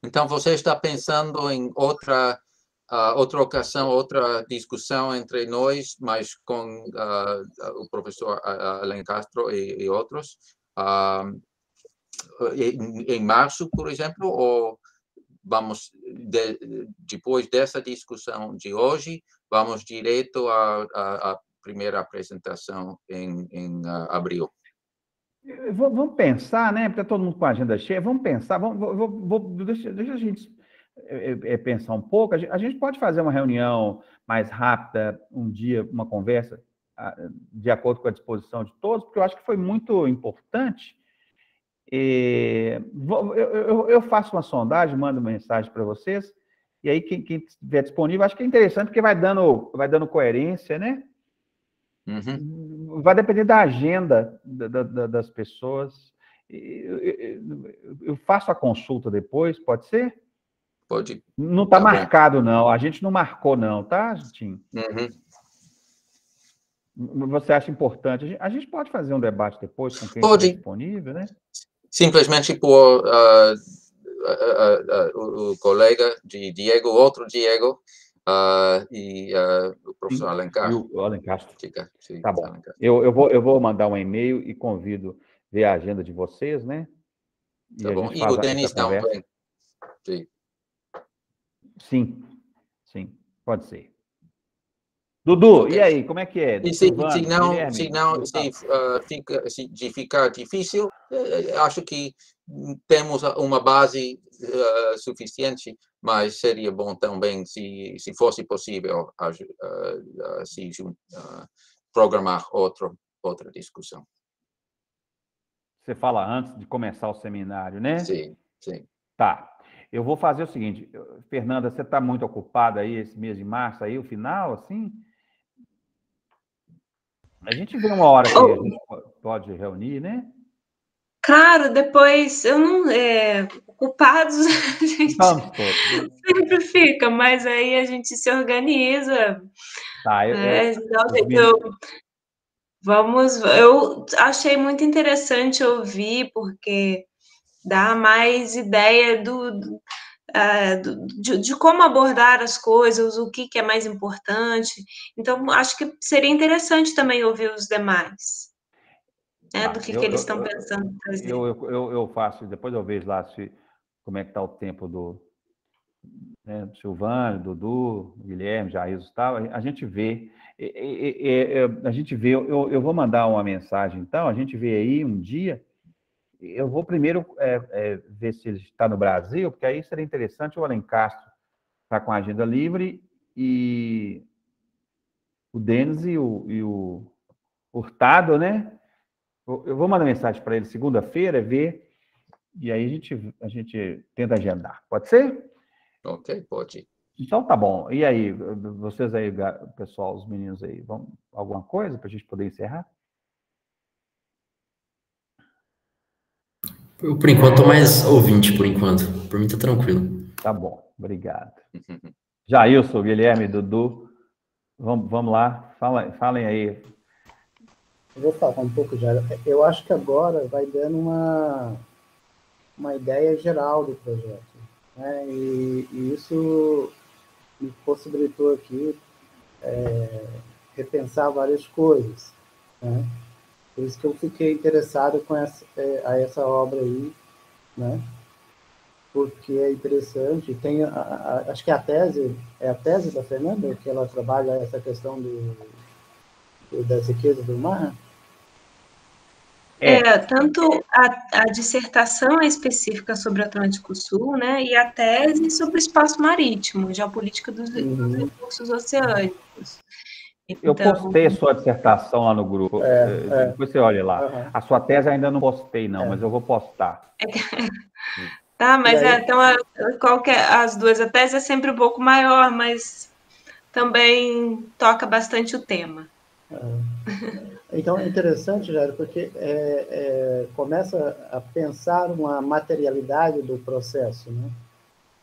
Então, você está pensando em outra ocasião, outra discussão entre nós, mas com o professor Alencastro e outros, em março, por exemplo, ou vamos, depois dessa discussão de hoje, vamos direto à primeira apresentação em abril? Vamos pensar, né? Porque todo mundo com a agenda cheia, vamos pensar, deixa a gente pensar um pouco. A gente pode fazer uma reunião mais rápida, um dia, uma conversa, de acordo com a disposição de todos, porque eu acho que foi muito importante. Eu faço uma sondagem, mando uma mensagem para vocês, e aí quem estiver disponível, acho que é interessante, porque vai dando coerência, né? Uhum. Vai depender da agenda das pessoas. Eu faço a consulta depois, pode ser? Pode. Não está marcado, não. A gente não marcou, não, tá, Tim? Uhum. Você acha importante? A gente pode fazer um debate depois com quem estiver disponível, né? Simplesmente por o colega de Diego, outro Diego, e o professor Alencar. E o Alencar. Sim, tá bom. Alencar. Eu vou mandar um e-mail e convido ver a agenda de vocês, né? E tá bom. E o Denis também. Sim, pode ser. Dudu, okay. E aí, como é que é? Se ficar difícil, acho que temos uma base suficiente, mas seria bom também, se fosse possível, programar outra discussão. Você fala antes de começar o seminário, né? Sim. Tá. Eu vou fazer o seguinte, Fernanda, você está muito ocupada aí esse mês de março, aí o final, assim? A gente vê uma hora que a gente pode reunir, né? Claro, depois, eu não... ocupados, a gente sempre fica, mas aí a gente se organiza. Tá, eu achei muito interessante ouvir, porque dá mais ideia de como abordar as coisas, o que é mais importante. Então, acho que seria interessante também ouvir os demais, né, do que eles estão pensando fazer. Eu faço, depois eu vejo lá como é que está o tempo do Silvano, Dudu, Guilherme, Jair e tal. A gente vê, eu vou mandar uma mensagem, então, a gente vê aí um dia. Eu vou primeiro ver se ele está no Brasil, porque aí seria interessante. O Alencastro está com a agenda livre e o Denis e o Hurtado, né? Eu vou mandar mensagem para ele segunda-feira, ver, e aí a gente tenta agendar. Pode ser? Ok, pode. Então tá bom. E aí, vocês aí, pessoal, os meninos aí, alguma coisa para a gente poder encerrar? Eu, por enquanto, tô mais ouvinte, por enquanto. Por mim, tá tranquilo. Tá bom, obrigado. Jailson, Guilherme, Dudu, vamos lá, falem aí. Eu vou falar um pouco já. Eu acho que agora vai dando uma ideia geral do projeto, né? E isso me possibilitou aqui repensar várias coisas, né? Por isso que eu fiquei interessado com essa obra aí, né? Porque é interessante. Tem, acho que a tese da Fernanda, que ela trabalha essa questão das riquezas do mar. Tanto a dissertação é específica sobre o Atlântico Sul, né? E a tese sobre o espaço marítimo, geopolítica dos recursos oceânicos. Eu postei a sua dissertação lá no grupo. Depois você olha lá. Uhum. A sua tese ainda não postei, não, mas eu vou postar. Tá, mas então as duas. A tese é sempre um pouco maior, mas também toca bastante o tema. Então é interessante, Jair, porque começa a pensar uma materialidade do processo, né?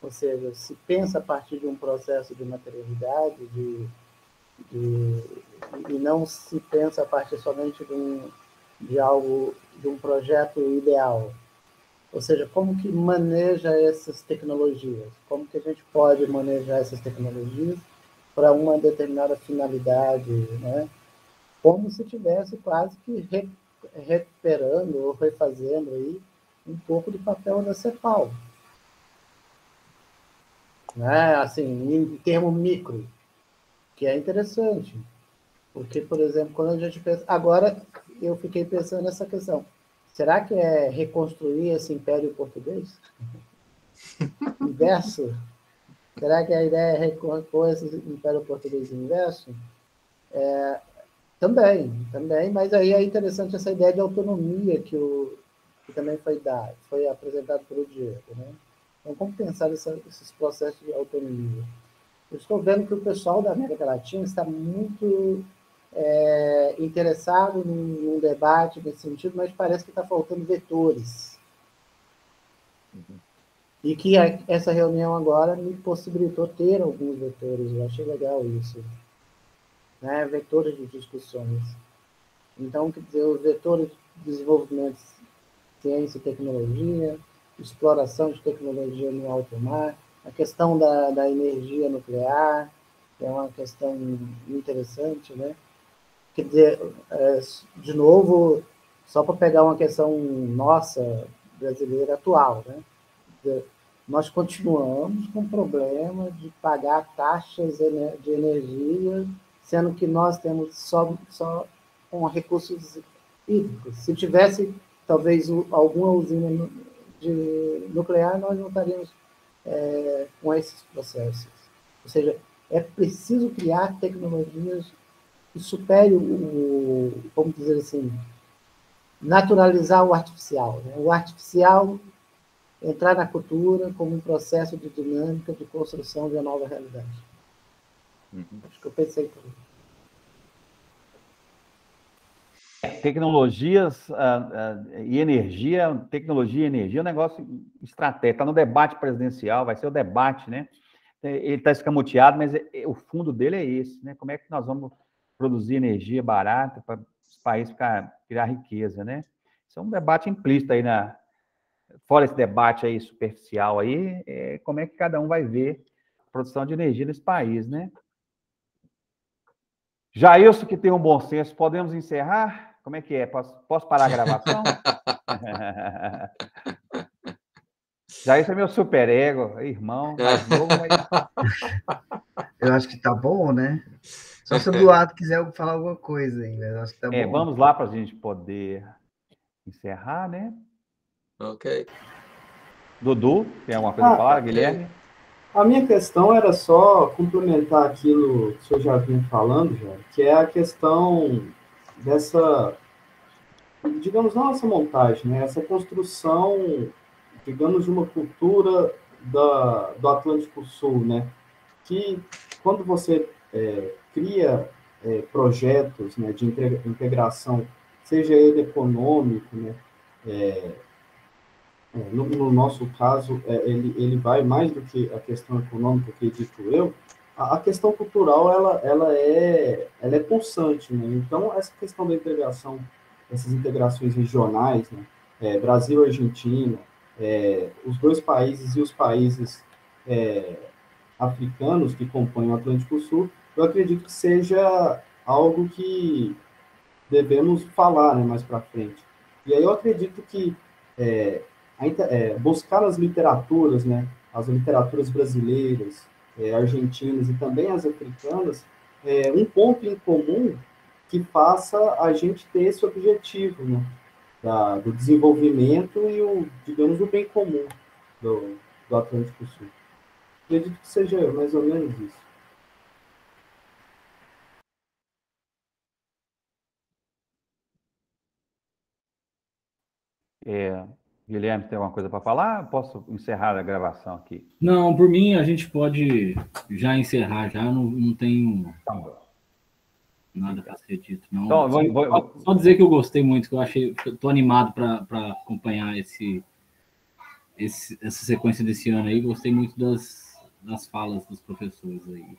Ou seja, se pensa a partir de um processo de materialidade, e não se pensa a partir somente de um projeto ideal. Ou seja, como que maneja essas tecnologias? Como que a gente pode manejar essas tecnologias para uma determinada finalidade, né? Como se tivesse quase que recuperando ou refazendo aí um pouco do papel da CEPAL, né? Assim, em termo micro, que é interessante, porque, por exemplo, quando a gente pensa... Agora, eu fiquei pensando nessa questão. Será que é reconstruir esse Império Português? Inverso? Será que a ideia é recompor esse Império Português inverso? Também, mas aí é interessante essa ideia de autonomia que também foi apresentado pelo Diego, né? Então, como pensar esses processos de autonomia? Eu estou vendo que o pessoal da América Latina está muito interessado num debate nesse sentido, mas parece que está faltando vetores. E que essa reunião agora me possibilitou ter alguns vetores. Eu achei legal isso, né? Vetores de discussões. Então, quer dizer, os vetores de desenvolvimento de ciência e tecnologia, exploração de tecnologia no alto mar, a questão da energia nuclear, que é uma questão interessante, né? Quer dizer, de novo, só para pegar uma questão nossa, brasileira, atual, né? Nós continuamos com o problema de pagar taxas de energia, sendo que nós temos só com recursos hídricos. Se tivesse, talvez, alguma usina nuclear, nós não estaríamos com esses processos. Ou seja, é preciso criar tecnologias que superem vamos dizer assim, naturalizar o artificial. Né? O artificial entrar na cultura como um processo de dinâmica de construção de uma nova realidade. Acho que eu pensei por isso. Tecnologias e energia, tecnologia e energia é um negócio estratégico. Está no debate presidencial, vai ser o debate, né? Ele está escamoteado, mas o fundo dele é esse, né? Como é que nós vamos produzir energia barata para os países criar riqueza, né? Isso é um debate implícito aí fora esse debate aí superficial aí, como é que cada um vai ver a produção de energia nesse país, né? Jailson, que tem um bom senso, podemos encerrar? Como é que é? Posso parar a gravação? Jailson é meu superego, irmão, mais novo, mas... Eu acho que tá bom, né? Só se o Eduardo quiser falar alguma coisa ainda, eu acho que tá bom. Vamos lá para a gente poder encerrar, né? Ok. Dudu, tem alguma coisa para falar, Guilherme? A minha questão era só complementar aquilo que o senhor já vinha falando, que é a questão dessa, digamos, não essa montagem, né? Essa construção, digamos, de uma cultura do Atlântico Sul, né? Que quando você cria projetos, né, de integração, seja ele econômico, né? No nosso caso, ele vai mais do que a questão econômica, acredito eu. A questão cultural ela é pulsante, né? Então, essa questão da integração, essas integrações regionais, né? Brasil e Argentina, os dois países e os países africanos que compõem o Atlântico Sul, eu acredito que seja algo que devemos falar, né, mais para frente. E aí eu acredito que buscar as literaturas, né, as literaturas brasileiras, argentinas e também as africanas, um ponto em comum que faça a gente ter esse objetivo, né, do desenvolvimento e digamos, o bem comum do Atlântico Sul. Acredito que seja mais ou menos isso. Guilherme, tem alguma coisa para falar? Posso encerrar a gravação aqui? Não, por mim a gente pode já encerrar, já não tenho nada para ser dito. Não. Então, só dizer que eu gostei muito, que eu estou animado para acompanhar essa sequência desse ano aí, gostei muito das falas dos professores aí.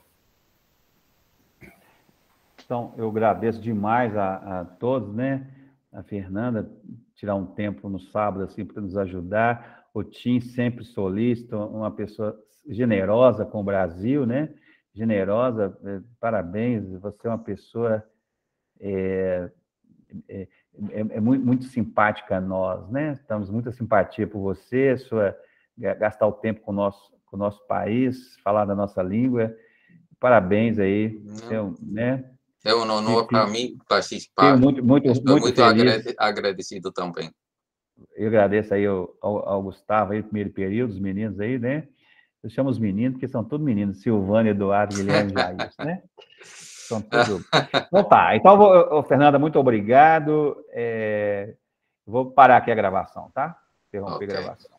Então, eu agradeço demais a todos, né? A Fernanda, tirar um tempo no sábado, assim, para nos ajudar. O Tim, sempre solícito, uma pessoa generosa com o Brasil, né? Generosa, parabéns, você é uma pessoa... é muito simpática a nós, né? Estamos muita simpatia por você, gastar o tempo com o nosso país, falar da nossa língua. Parabéns aí, né? É um honor para mim participar. Estou muito feliz. Agradecido também. Eu agradeço aí ao Gustavo, aí, primeiro período, os meninos aí, né? Eu chamo os meninos, porque são todos meninos, Silvânia, Eduardo, Guilherme e Jair, né? São todos. Então tá, então, Fernanda, muito obrigado. Vou parar aqui a gravação, tá? Interromper a gravação.